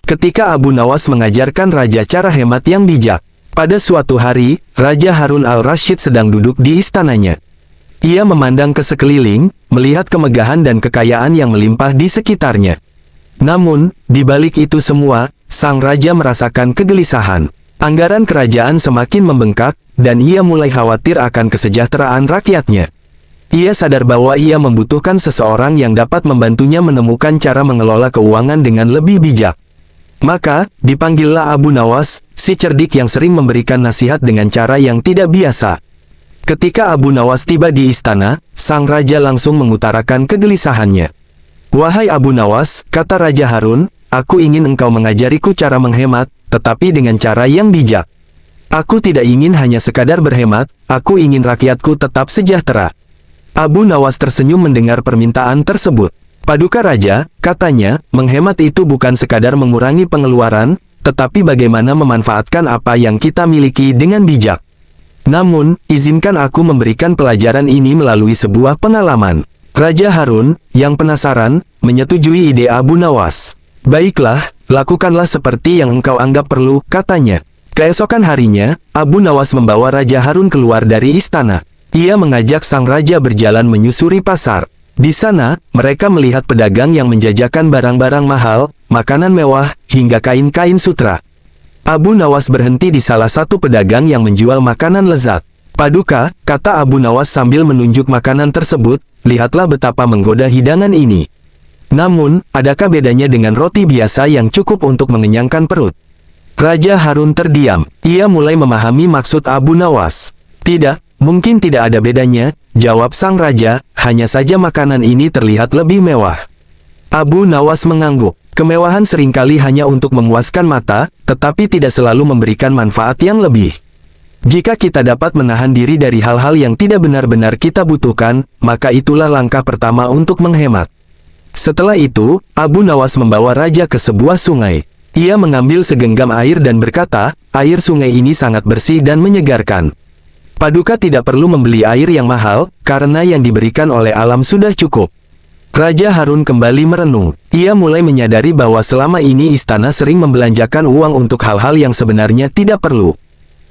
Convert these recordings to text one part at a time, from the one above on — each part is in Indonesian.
Ketika Abu Nawas mengajarkan Raja cara hemat yang bijak. Pada suatu hari, Raja Harun al-Rasyid sedang duduk di istananya. Ia memandang ke sekeliling, melihat kemegahan dan kekayaan yang melimpah di sekitarnya. Namun, di balik itu semua, sang raja merasakan kegelisahan. Anggaran kerajaan semakin membengkak, dan ia mulai khawatir akan kesejahteraan rakyatnya. Ia sadar bahwa ia membutuhkan seseorang yang dapat membantunya menemukan cara mengelola keuangan dengan lebih bijak. Maka, dipanggillah Abu Nawas, si cerdik yang sering memberikan nasihat dengan cara yang tidak biasa. Ketika Abu Nawas tiba di istana, sang raja langsung mengutarakan kegelisahannya. "Wahai Abu Nawas," kata Raja Harun, "aku ingin engkau mengajariku cara menghemat, tetapi dengan cara yang bijak. Aku tidak ingin hanya sekadar berhemat, aku ingin rakyatku tetap sejahtera." Abu Nawas tersenyum mendengar permintaan tersebut. "Paduka Raja," katanya, "menghemat itu bukan sekadar mengurangi pengeluaran, tetapi bagaimana memanfaatkan apa yang kita miliki dengan bijak. Namun, izinkan aku memberikan pelajaran ini melalui sebuah pengalaman." Raja Harun, yang penasaran, menyetujui ide Abu Nawas. "Baiklah, lakukanlah seperti yang engkau anggap perlu," katanya. Keesokan harinya, Abu Nawas membawa Raja Harun keluar dari istana. Ia mengajak sang raja berjalan menyusuri pasar. Di sana, mereka melihat pedagang yang menjajakan barang-barang mahal, makanan mewah, hingga kain-kain sutra. Abu Nawas berhenti di salah satu pedagang yang menjual makanan lezat. "Paduka," kata Abu Nawas sambil menunjuk makanan tersebut, "lihatlah betapa menggoda hidangan ini. Namun, adakah bedanya dengan roti biasa yang cukup untuk mengenyangkan perut?" Raja Harun terdiam. Ia mulai memahami maksud Abu Nawas. "Tidak, mungkin tidak ada bedanya," jawab sang raja, "hanya saja makanan ini terlihat lebih mewah." Abu Nawas mengangguk. Kemewahan seringkali hanya untuk memuaskan mata, tetapi tidak selalu memberikan manfaat yang lebih. Jika kita dapat menahan diri dari hal-hal yang tidak benar-benar kita butuhkan, maka itulah langkah pertama untuk menghemat. Setelah itu, Abu Nawas membawa raja ke sebuah sungai. Ia mengambil segenggam air dan berkata, "Air sungai ini sangat bersih dan menyegarkan. Paduka tidak perlu membeli air yang mahal, karena yang diberikan oleh alam sudah cukup." Raja Harun kembali merenung. Ia mulai menyadari bahwa selama ini istana sering membelanjakan uang untuk hal-hal yang sebenarnya tidak perlu.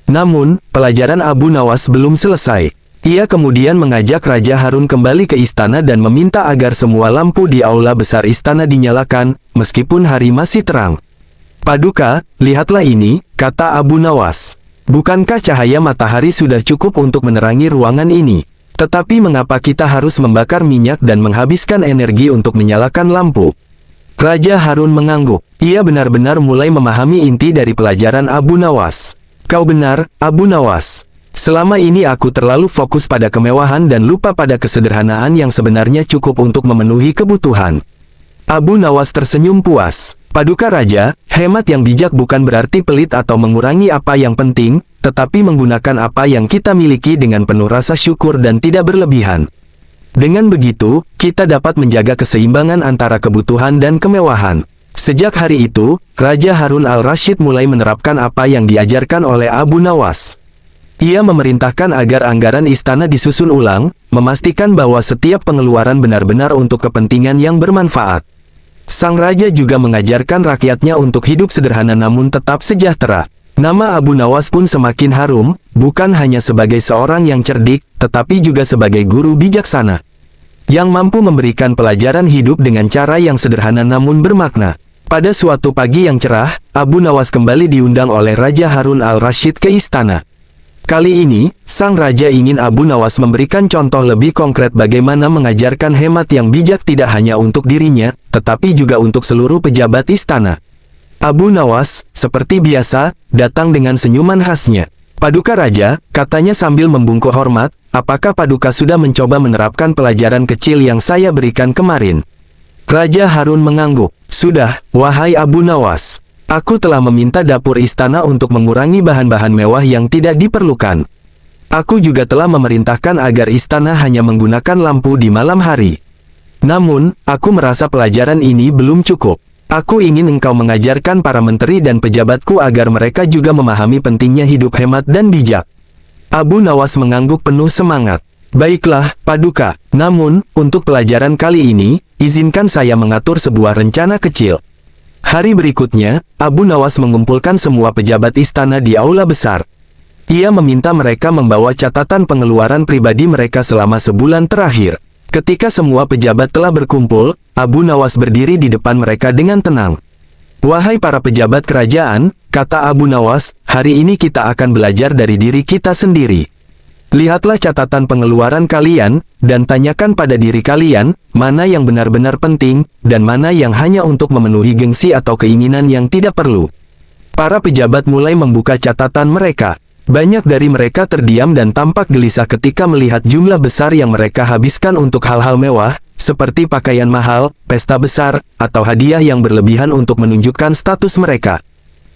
Namun, pelajaran Abu Nawas belum selesai. Ia kemudian mengajak Raja Harun kembali ke istana dan meminta agar semua lampu di aula besar istana dinyalakan, meskipun hari masih terang. "Paduka, lihatlah ini," kata Abu Nawas. "Bukankah cahaya matahari sudah cukup untuk menerangi ruangan ini? Tetapi mengapa kita harus membakar minyak dan menghabiskan energi untuk menyalakan lampu?" Raja Harun mengangguk. Ia benar-benar mulai memahami inti dari pelajaran Abu Nawas. "Kau benar, Abu Nawas. Selama ini aku terlalu fokus pada kemewahan dan lupa pada kesederhanaan yang sebenarnya cukup untuk memenuhi kebutuhan." Abu Nawas tersenyum puas. "Paduka Raja, hemat yang bijak bukan berarti pelit atau mengurangi apa yang penting, tetapi menggunakan apa yang kita miliki dengan penuh rasa syukur dan tidak berlebihan. Dengan begitu, kita dapat menjaga keseimbangan antara kebutuhan dan kemewahan." Sejak hari itu, Raja Harun al-Rasyid mulai menerapkan apa yang diajarkan oleh Abu Nawas. Ia memerintahkan agar anggaran istana disusun ulang, memastikan bahwa setiap pengeluaran benar-benar untuk kepentingan yang bermanfaat. Sang raja juga mengajarkan rakyatnya untuk hidup sederhana namun tetap sejahtera. Nama Abu Nawas pun semakin harum, bukan hanya sebagai seorang yang cerdik, tetapi juga sebagai guru bijaksana, yang mampu memberikan pelajaran hidup dengan cara yang sederhana namun bermakna. Pada suatu pagi yang cerah, Abu Nawas kembali diundang oleh Raja Harun al-Rasyid ke istana. Kali ini, sang raja ingin Abu Nawas memberikan contoh lebih konkret bagaimana mengajarkan hemat yang bijak tidak hanya untuk dirinya, tetapi juga untuk seluruh pejabat istana. Abu Nawas, seperti biasa, datang dengan senyuman khasnya. "Paduka Raja," katanya sambil membungkuk hormat, "apakah Paduka sudah mencoba menerapkan pelajaran kecil yang saya berikan kemarin?" Raja Harun mengangguk. "Sudah, wahai Abu Nawas. Aku telah meminta dapur istana untuk mengurangi bahan-bahan mewah yang tidak diperlukan. Aku juga telah memerintahkan agar istana hanya menggunakan lampu di malam hari. Namun, aku merasa pelajaran ini belum cukup. Aku ingin engkau mengajarkan para menteri dan pejabatku agar mereka juga memahami pentingnya hidup hemat dan bijak." Abu Nawas mengangguk penuh semangat. "Baiklah, Paduka. Namun, untuk pelajaran kali ini, izinkan saya mengatur sebuah rencana kecil." Hari berikutnya, Abu Nawas mengumpulkan semua pejabat istana di aula besar. Ia meminta mereka membawa catatan pengeluaran pribadi mereka selama sebulan terakhir. Ketika semua pejabat telah berkumpul, Abu Nawas berdiri di depan mereka dengan tenang. "Wahai para pejabat kerajaan," kata Abu Nawas, "hari ini kita akan belajar dari diri kita sendiri. Lihatlah catatan pengeluaran kalian, dan tanyakan pada diri kalian, mana yang benar-benar penting, dan mana yang hanya untuk memenuhi gengsi atau keinginan yang tidak perlu." Para pejabat mulai membuka catatan mereka. Banyak dari mereka terdiam dan tampak gelisah ketika melihat jumlah besar yang mereka habiskan untuk hal-hal mewah, seperti pakaian mahal, pesta besar, atau hadiah yang berlebihan untuk menunjukkan status mereka.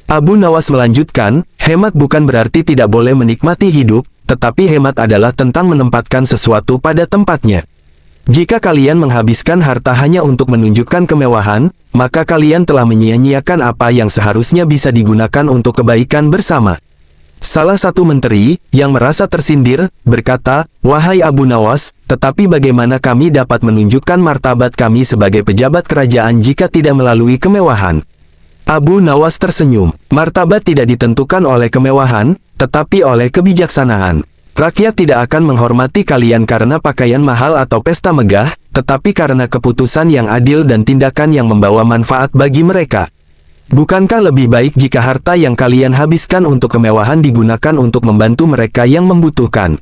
Abu Nawas melanjutkan, "Hemat bukan berarti tidak boleh menikmati hidup, tetapi hemat adalah tentang menempatkan sesuatu pada tempatnya. Jika kalian menghabiskan harta hanya untuk menunjukkan kemewahan, maka kalian telah menyia-nyiakan apa yang seharusnya bisa digunakan untuk kebaikan bersama." Salah satu menteri, yang merasa tersindir, berkata, "Wahai Abu Nawas, tetapi bagaimana kami dapat menunjukkan martabat kami sebagai pejabat kerajaan jika tidak melalui kemewahan?" Abu Nawas tersenyum. "Martabat tidak ditentukan oleh kemewahan, tetapi oleh kebijaksanaan. Rakyat tidak akan menghormati kalian karena pakaian mahal atau pesta megah, tetapi karena keputusan yang adil dan tindakan yang membawa manfaat bagi mereka. Bukankah lebih baik jika harta yang kalian habiskan untuk kemewahan digunakan untuk membantu mereka yang membutuhkan?"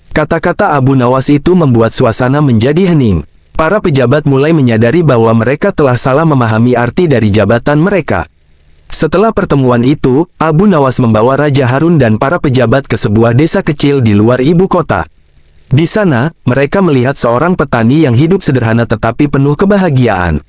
Kata-kata Abu Nawas itu membuat suasana menjadi hening. Para pejabat mulai menyadari bahwa mereka telah salah memahami arti dari jabatan mereka. Setelah pertemuan itu, Abu Nawas membawa Raja Harun dan para pejabat ke sebuah desa kecil di luar ibu kota. Di sana, mereka melihat seorang petani yang hidup sederhana tetapi penuh kebahagiaan.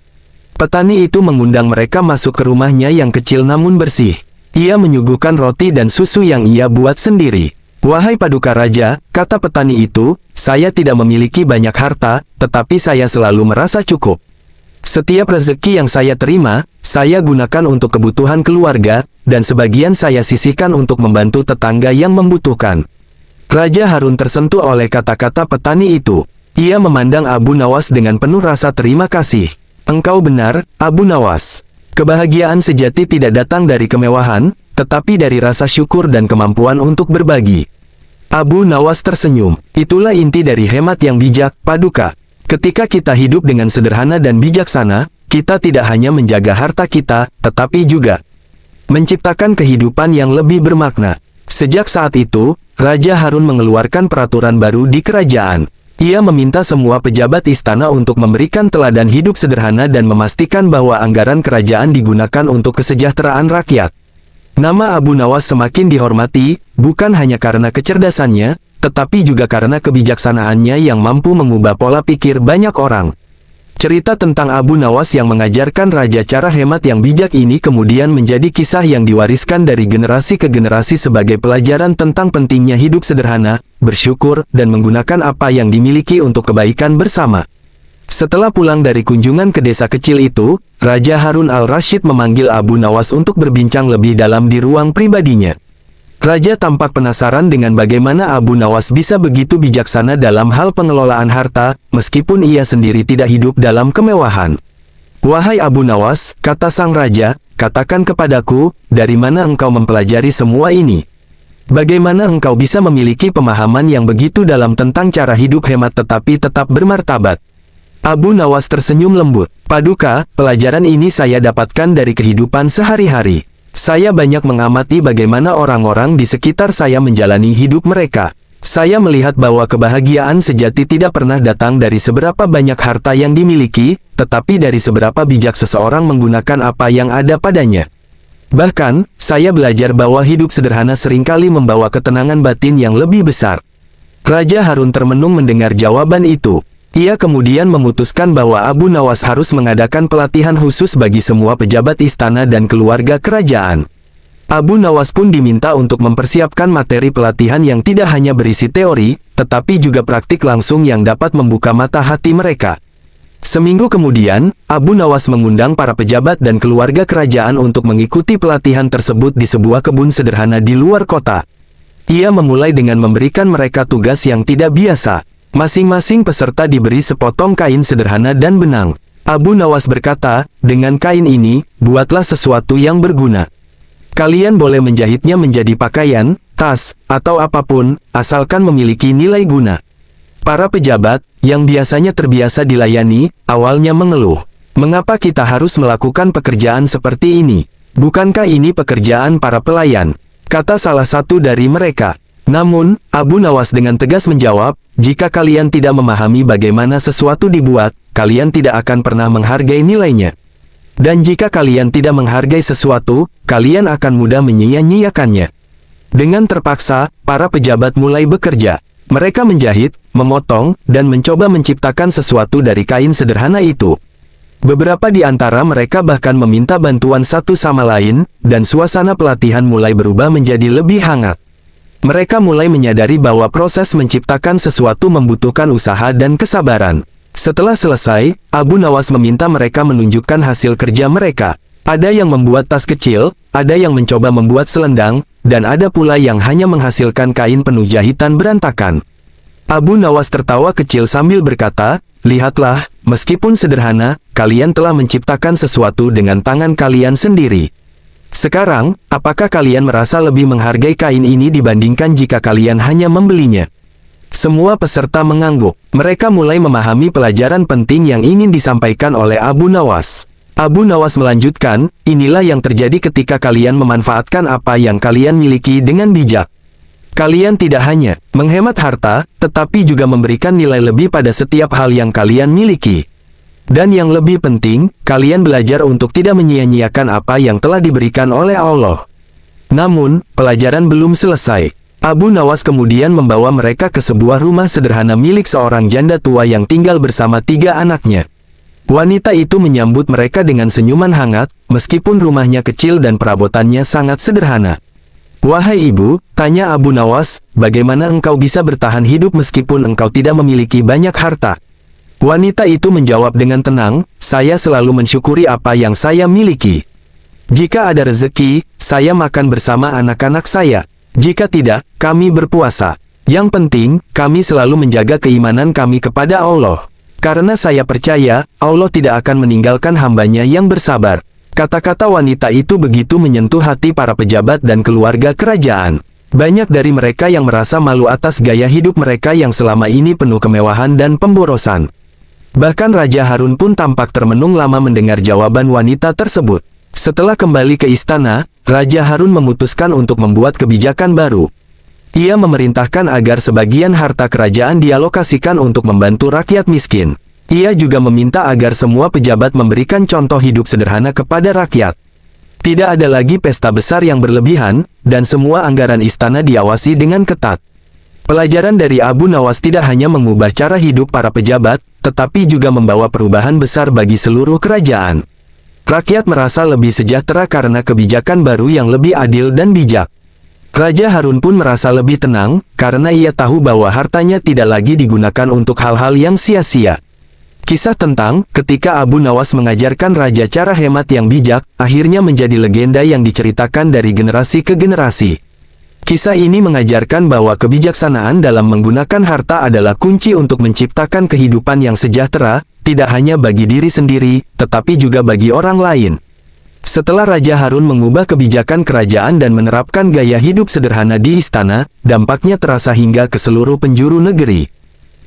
Petani itu mengundang mereka masuk ke rumahnya yang kecil namun bersih. Ia menyuguhkan roti dan susu yang ia buat sendiri. "Wahai Paduka Raja," kata petani itu, "saya tidak memiliki banyak harta, tetapi saya selalu merasa cukup. Setiap rezeki yang saya terima, saya gunakan untuk kebutuhan keluarga, dan sebagian saya sisihkan untuk membantu tetangga yang membutuhkan." Raja Harun tersentuh oleh kata-kata petani itu. Ia memandang Abu Nawas dengan penuh rasa terima kasih. "Engkau benar, Abu Nawas. Kebahagiaan sejati tidak datang dari kemewahan, tetapi dari rasa syukur dan kemampuan untuk berbagi." Abu Nawas tersenyum. "Itulah inti dari hemat yang bijak, Paduka. Ketika kita hidup dengan sederhana dan bijaksana, kita tidak hanya menjaga harta kita, tetapi juga menciptakan kehidupan yang lebih bermakna." Sejak saat itu, Raja Harun mengeluarkan peraturan baru di kerajaan. Ia meminta semua pejabat istana untuk memberikan teladan hidup sederhana dan memastikan bahwa anggaran kerajaan digunakan untuk kesejahteraan rakyat. Nama Abu Nawas semakin dihormati, bukan hanya karena kecerdasannya, tetapi juga karena kebijaksanaannya yang mampu mengubah pola pikir banyak orang. Cerita tentang Abu Nawas yang mengajarkan raja cara hemat yang bijak ini kemudian menjadi kisah yang diwariskan dari generasi ke generasi sebagai pelajaran tentang pentingnya hidup sederhana, bersyukur, dan menggunakan apa yang dimiliki untuk kebaikan bersama. Setelah pulang dari kunjungan ke desa kecil itu, Raja Harun al-Rasyid memanggil Abu Nawas untuk berbincang lebih dalam di ruang pribadinya. Raja tampak penasaran dengan bagaimana Abu Nawas bisa begitu bijaksana dalam hal pengelolaan harta, meskipun ia sendiri tidak hidup dalam kemewahan. "Wahai Abu Nawas," kata sang raja, "katakan kepadaku, dari mana engkau mempelajari semua ini? Bagaimana engkau bisa memiliki pemahaman yang begitu dalam tentang cara hidup hemat tetapi tetap bermartabat?" Abu Nawas tersenyum lembut. "Paduka, pelajaran ini saya dapatkan dari kehidupan sehari-hari. Saya banyak mengamati bagaimana orang-orang di sekitar saya menjalani hidup mereka. Saya melihat bahwa kebahagiaan sejati tidak pernah datang dari seberapa banyak harta yang dimiliki, tetapi dari seberapa bijak seseorang menggunakan apa yang ada padanya. Bahkan, saya belajar bahwa hidup sederhana seringkali membawa ketenangan batin yang lebih besar." Raja Harun termenung mendengar jawaban itu. Ia kemudian memutuskan bahwa Abu Nawas harus mengadakan pelatihan khusus bagi semua pejabat istana dan keluarga kerajaan. Abu Nawas pun diminta untuk mempersiapkan materi pelatihan yang tidak hanya berisi teori, tetapi juga praktik langsung yang dapat membuka mata hati mereka. Seminggu kemudian, Abu Nawas mengundang para pejabat dan keluarga kerajaan untuk mengikuti pelatihan tersebut di sebuah kebun sederhana di luar kota. Ia memulai dengan memberikan mereka tugas yang tidak biasa. Masing-masing peserta diberi sepotong kain sederhana dan benang. Abu Nawas berkata, dengan kain ini, buatlah sesuatu yang berguna. Kalian boleh menjahitnya menjadi pakaian, tas, atau apapun, asalkan memiliki nilai guna. Para pejabat, yang biasanya terbiasa dilayani, awalnya mengeluh. Mengapa kita harus melakukan pekerjaan seperti ini? Bukankah ini pekerjaan para pelayan? Kata salah satu dari mereka. Namun, Abu Nawas dengan tegas menjawab, jika kalian tidak memahami bagaimana sesuatu dibuat, kalian tidak akan pernah menghargai nilainya. Dan jika kalian tidak menghargai sesuatu, kalian akan mudah menyia-nyiakannya. Dengan terpaksa, para pejabat mulai bekerja. Mereka menjahit, memotong, dan mencoba menciptakan sesuatu dari kain sederhana itu. Beberapa di antara mereka bahkan meminta bantuan satu sama lain, dan suasana pelatihan mulai berubah menjadi lebih hangat. Mereka mulai menyadari bahwa proses menciptakan sesuatu membutuhkan usaha dan kesabaran. Setelah selesai, Abu Nawas meminta mereka menunjukkan hasil kerja mereka. Ada yang membuat tas kecil, ada yang mencoba membuat selendang, dan ada pula yang hanya menghasilkan kain penuh jahitan berantakan. Abu Nawas tertawa kecil sambil berkata, lihatlah, meskipun sederhana, kalian telah menciptakan sesuatu dengan tangan kalian sendiri. Sekarang, apakah kalian merasa lebih menghargai kain ini dibandingkan jika kalian hanya membelinya? Semua peserta mengangguk. Mereka mulai memahami pelajaran penting yang ingin disampaikan oleh Abu Nawas. Abu Nawas melanjutkan, inilah yang terjadi ketika kalian memanfaatkan apa yang kalian miliki dengan bijak. Kalian tidak hanya menghemat harta, tetapi juga memberikan nilai lebih pada setiap hal yang kalian miliki. Dan yang lebih penting, kalian belajar untuk tidak menyia-nyiakan apa yang telah diberikan oleh Allah. Namun, pelajaran belum selesai. Abu Nawas kemudian membawa mereka ke sebuah rumah sederhana milik seorang janda tua yang tinggal bersama 3 anaknya. Wanita itu menyambut mereka dengan senyuman hangat, meskipun rumahnya kecil dan perabotannya sangat sederhana. Wahai ibu, tanya Abu Nawas, bagaimana engkau bisa bertahan hidup meskipun engkau tidak memiliki banyak harta? Wanita itu menjawab dengan tenang, saya selalu mensyukuri apa yang saya miliki. Jika ada rezeki, saya makan bersama anak-anak saya. Jika tidak, kami berpuasa. Yang penting, kami selalu menjaga keimanan kami kepada Allah. Karena saya percaya, Allah tidak akan meninggalkan hambanya yang bersabar. Kata-kata wanita itu begitu menyentuh hati para pejabat dan keluarga kerajaan. Banyak dari mereka yang merasa malu atas gaya hidup mereka yang selama ini penuh kemewahan dan pemborosan. Bahkan Raja Harun pun tampak termenung lama mendengar jawaban wanita tersebut. Setelah kembali ke istana, Raja Harun memutuskan untuk membuat kebijakan baru. Ia memerintahkan agar sebagian harta kerajaan dialokasikan untuk membantu rakyat miskin. Ia juga meminta agar semua pejabat memberikan contoh hidup sederhana kepada rakyat. Tidak ada lagi pesta besar yang berlebihan, dan semua anggaran istana diawasi dengan ketat. Pelajaran dari Abu Nawas tidak hanya mengubah cara hidup para pejabat, tetapi juga membawa perubahan besar bagi seluruh kerajaan. Rakyat merasa lebih sejahtera karena kebijakan baru yang lebih adil dan bijak. Raja Harun pun merasa lebih tenang, karena ia tahu bahwa hartanya tidak lagi digunakan untuk hal-hal yang sia-sia. Kisah tentang ketika Abu Nawas mengajarkan raja cara hemat yang bijak, akhirnya menjadi legenda yang diceritakan dari generasi ke generasi. Kisah ini mengajarkan bahwa kebijaksanaan dalam menggunakan harta adalah kunci untuk menciptakan kehidupan yang sejahtera, tidak hanya bagi diri sendiri, tetapi juga bagi orang lain. Setelah Raja Harun mengubah kebijakan kerajaan dan menerapkan gaya hidup sederhana di istana, dampaknya terasa hingga ke seluruh penjuru negeri.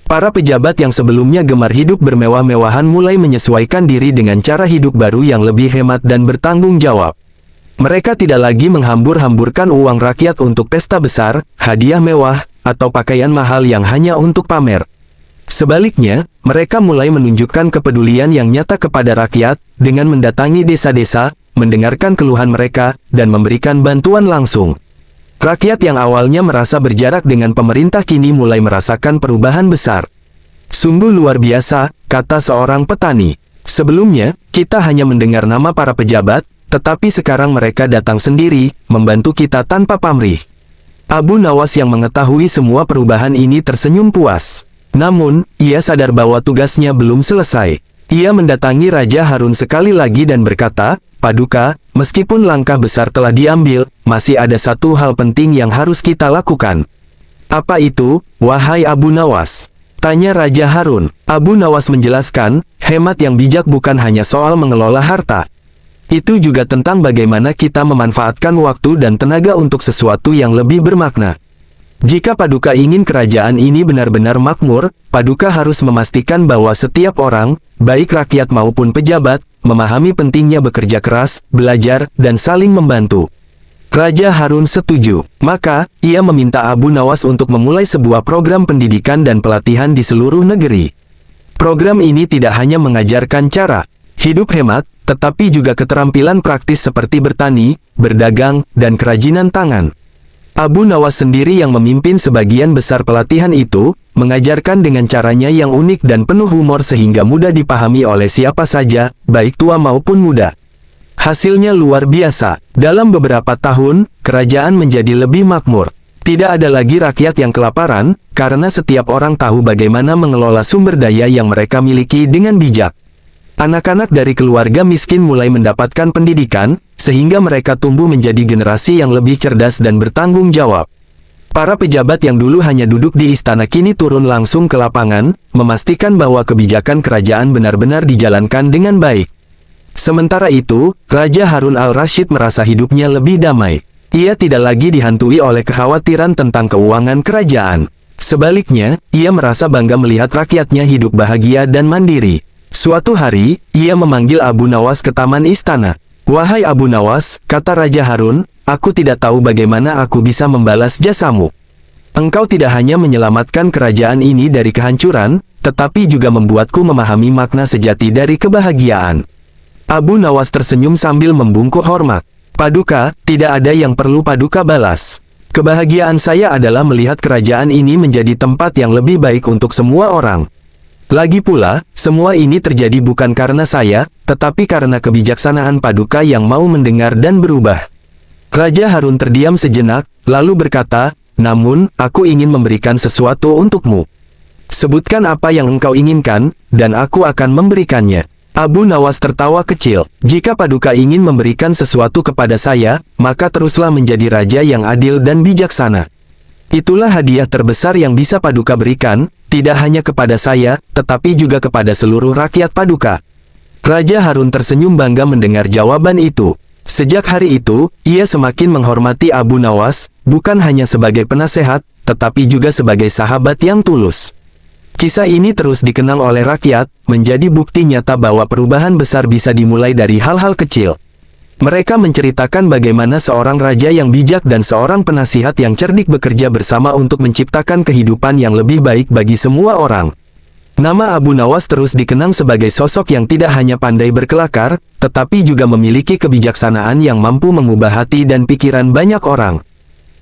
Para pejabat yang sebelumnya gemar hidup bermewah-mewahan mulai menyesuaikan diri dengan cara hidup baru yang lebih hemat dan bertanggung jawab. Mereka tidak lagi menghambur-hamburkan uang rakyat untuk pesta besar, hadiah mewah, atau pakaian mahal yang hanya untuk pamer. Sebaliknya, mereka mulai menunjukkan kepedulian yang nyata kepada rakyat, dengan mendatangi desa-desa, mendengarkan keluhan mereka, dan memberikan bantuan langsung. Rakyat yang awalnya merasa berjarak dengan pemerintah kini mulai merasakan perubahan besar. Sungguh luar biasa, kata seorang petani. Sebelumnya, kita hanya mendengar nama para pejabat, tetapi sekarang mereka datang sendiri, membantu kita tanpa pamrih. Abu Nawas yang mengetahui semua perubahan ini tersenyum puas. Namun, ia sadar bahwa tugasnya belum selesai. Ia mendatangi Raja Harun sekali lagi dan berkata, Paduka, meskipun langkah besar telah diambil, masih ada satu hal penting yang harus kita lakukan. Apa itu, wahai Abu Nawas? Tanya Raja Harun. Abu Nawas menjelaskan, hemat yang bijak bukan hanya soal mengelola harta. Itu juga tentang bagaimana kita memanfaatkan waktu dan tenaga untuk sesuatu yang lebih bermakna. Jika Paduka ingin kerajaan ini benar-benar makmur, Paduka harus memastikan bahwa setiap orang, baik rakyat maupun pejabat, memahami pentingnya bekerja keras, belajar, dan saling membantu. Raja Harun setuju. Maka, ia meminta Abu Nawas untuk memulai sebuah program pendidikan dan pelatihan di seluruh negeri. Program ini tidak hanya mengajarkan cara hidup hemat, tetapi juga keterampilan praktis seperti bertani, berdagang, dan kerajinan tangan. Abu Nawas sendiri yang memimpin sebagian besar pelatihan itu, mengajarkan dengan caranya yang unik dan penuh humor sehingga mudah dipahami oleh siapa saja, baik tua maupun muda. Hasilnya luar biasa. Dalam beberapa tahun, kerajaan menjadi lebih makmur. Tidak ada lagi rakyat yang kelaparan, karena setiap orang tahu bagaimana mengelola sumber daya yang mereka miliki dengan bijak. Anak-anak dari keluarga miskin mulai mendapatkan pendidikan, sehingga mereka tumbuh menjadi generasi yang lebih cerdas dan bertanggung jawab. Para pejabat yang dulu hanya duduk di istana kini turun langsung ke lapangan, memastikan bahwa kebijakan kerajaan benar-benar dijalankan dengan baik. Sementara itu, Raja Harun al-Rasyid merasa hidupnya lebih damai. Ia tidak lagi dihantui oleh kekhawatiran tentang keuangan kerajaan. Sebaliknya, ia merasa bangga melihat rakyatnya hidup bahagia dan mandiri. Suatu hari, ia memanggil Abu Nawas ke taman istana. "Wahai Abu Nawas," kata Raja Harun, "aku tidak tahu bagaimana aku bisa membalas jasamu. Engkau tidak hanya menyelamatkan kerajaan ini dari kehancuran, tetapi juga membuatku memahami makna sejati dari kebahagiaan." Abu Nawas tersenyum sambil membungkuk hormat. "Paduka, tidak ada yang perlu Paduka balas. Kebahagiaan saya adalah melihat kerajaan ini menjadi tempat yang lebih baik untuk semua orang. Lagi pula, semua ini terjadi bukan karena saya, tetapi karena kebijaksanaan Paduka yang mau mendengar dan berubah." Raja Harun terdiam sejenak, lalu berkata, "Namun, aku ingin memberikan sesuatu untukmu. Sebutkan apa yang engkau inginkan, dan aku akan memberikannya." Abu Nawas tertawa kecil. "Jika Paduka ingin memberikan sesuatu kepada saya, maka teruslah menjadi raja yang adil dan bijaksana. Itulah hadiah terbesar yang bisa Paduka berikan, tidak hanya kepada saya, tetapi juga kepada seluruh rakyat Paduka." Raja Harun tersenyum bangga mendengar jawaban itu. Sejak hari itu, ia semakin menghormati Abu Nawas, bukan hanya sebagai penasehat, tetapi juga sebagai sahabat yang tulus. Kisah ini terus dikenang oleh rakyat, menjadi bukti nyata bahwa perubahan besar bisa dimulai dari hal-hal kecil. Mereka menceritakan bagaimana seorang raja yang bijak dan seorang penasihat yang cerdik bekerja bersama untuk menciptakan kehidupan yang lebih baik bagi semua orang. Nama Abu Nawas terus dikenang sebagai sosok yang tidak hanya pandai berkelakar, tetapi juga memiliki kebijaksanaan yang mampu mengubah hati dan pikiran banyak orang.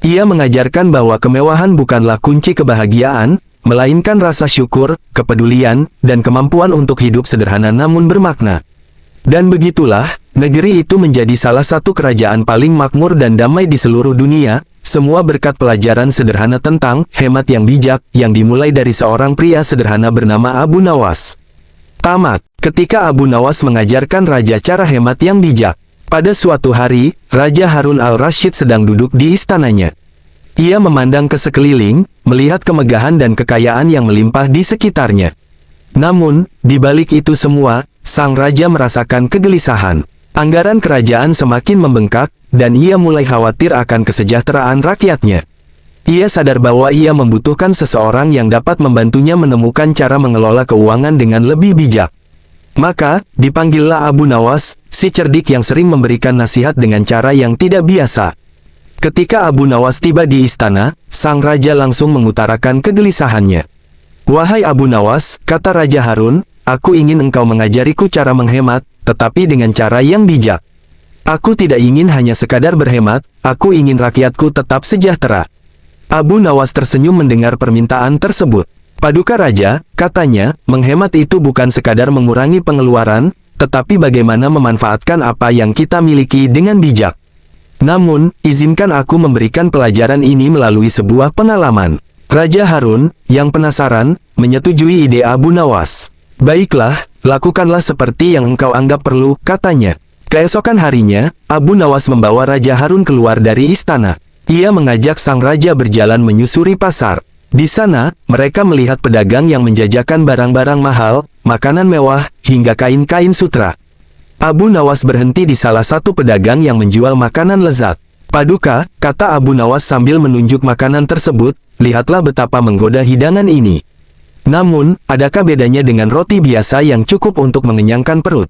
Ia mengajarkan bahwa kemewahan bukanlah kunci kebahagiaan, melainkan rasa syukur, kepedulian, dan kemampuan untuk hidup sederhana namun bermakna. Dan begitulah, negeri itu menjadi salah satu kerajaan paling makmur dan damai di seluruh dunia, semua berkat pelajaran sederhana tentang hemat yang bijak, yang dimulai dari seorang pria sederhana bernama Abu Nawas. Tamat. Ketika Abu Nawas mengajarkan raja cara hemat yang bijak. Pada suatu hari, Raja Harun al-Rasyid sedang duduk di istananya. Ia memandang ke sekeliling, melihat kemegahan dan kekayaan yang melimpah di sekitarnya. Namun, di balik itu semua, sang raja merasakan kegelisahan. Anggaran kerajaan semakin membengkak, dan ia mulai khawatir akan kesejahteraan rakyatnya. Ia sadar bahwa ia membutuhkan seseorang yang dapat membantunya menemukan cara mengelola keuangan dengan lebih bijak. Maka, dipanggillah Abu Nawas, si cerdik yang sering memberikan nasihat dengan cara yang tidak biasa. Ketika Abu Nawas tiba di istana, sang raja langsung mengutarakan kegelisahannya. "Wahai Abu Nawas," kata Raja Harun, "aku ingin engkau mengajariku cara menghemat, tetapi dengan cara yang bijak. Aku tidak ingin hanya sekadar berhemat, aku ingin rakyatku tetap sejahtera." Abu Nawas tersenyum mendengar permintaan tersebut. "Paduka Raja," katanya, "menghemat itu bukan sekadar mengurangi pengeluaran, tetapi bagaimana memanfaatkan apa yang kita miliki dengan bijak. Namun, izinkan aku memberikan pelajaran ini melalui sebuah pengalaman." Raja Harun, yang penasaran, menyetujui ide Abu Nawas. "Baiklah, lakukanlah seperti yang engkau anggap perlu," katanya. Keesokan harinya, Abu Nawas membawa Raja Harun keluar dari istana. Ia mengajak sang raja berjalan menyusuri pasar. Di sana, mereka melihat pedagang yang menjajakan barang-barang mahal, makanan mewah, hingga kain-kain sutra. Abu Nawas berhenti di salah satu pedagang yang menjual makanan lezat. Paduka, kata Abu Nawas sambil menunjuk makanan tersebut, lihatlah betapa menggoda hidangan ini. Namun, adakah bedanya dengan roti biasa yang cukup untuk mengenyangkan perut?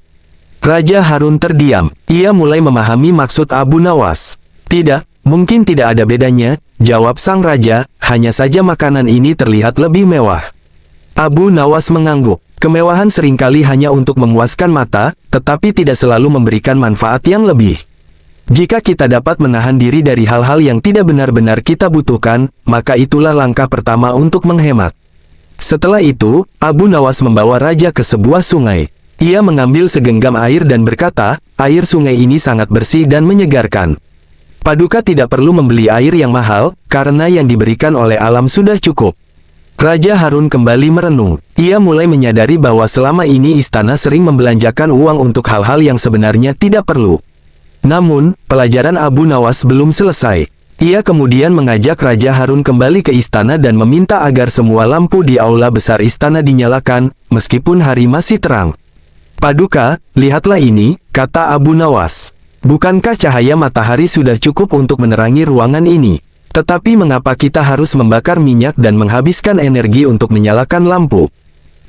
Raja Harun terdiam. Ia mulai memahami maksud Abu Nawas. Tidak, mungkin tidak ada bedanya, jawab sang raja, hanya saja makanan ini terlihat lebih mewah. Abu Nawas mengangguk. Kemewahan seringkali hanya untuk memuaskan mata, tetapi tidak selalu memberikan manfaat yang lebih. Jika kita dapat menahan diri dari hal-hal yang tidak benar-benar kita butuhkan, maka itulah langkah pertama untuk menghemat. Setelah itu, Abu Nawas membawa raja ke sebuah sungai. Ia mengambil segenggam air dan berkata, air sungai ini sangat bersih dan menyegarkan. Paduka tidak perlu membeli air yang mahal, karena yang diberikan oleh alam sudah cukup. Raja Harun kembali merenung. Ia mulai menyadari bahwa selama ini istana sering membelanjakan uang untuk hal-hal yang sebenarnya tidak perlu. Namun, pelajaran Abu Nawas belum selesai. Ia kemudian mengajak Raja Harun kembali ke istana dan meminta agar semua lampu di aula besar istana dinyalakan, meskipun hari masih terang. Paduka, lihatlah ini, kata Abu Nawas. Bukankah cahaya matahari sudah cukup untuk menerangi ruangan ini? Tetapi mengapa kita harus membakar minyak dan menghabiskan energi untuk menyalakan lampu?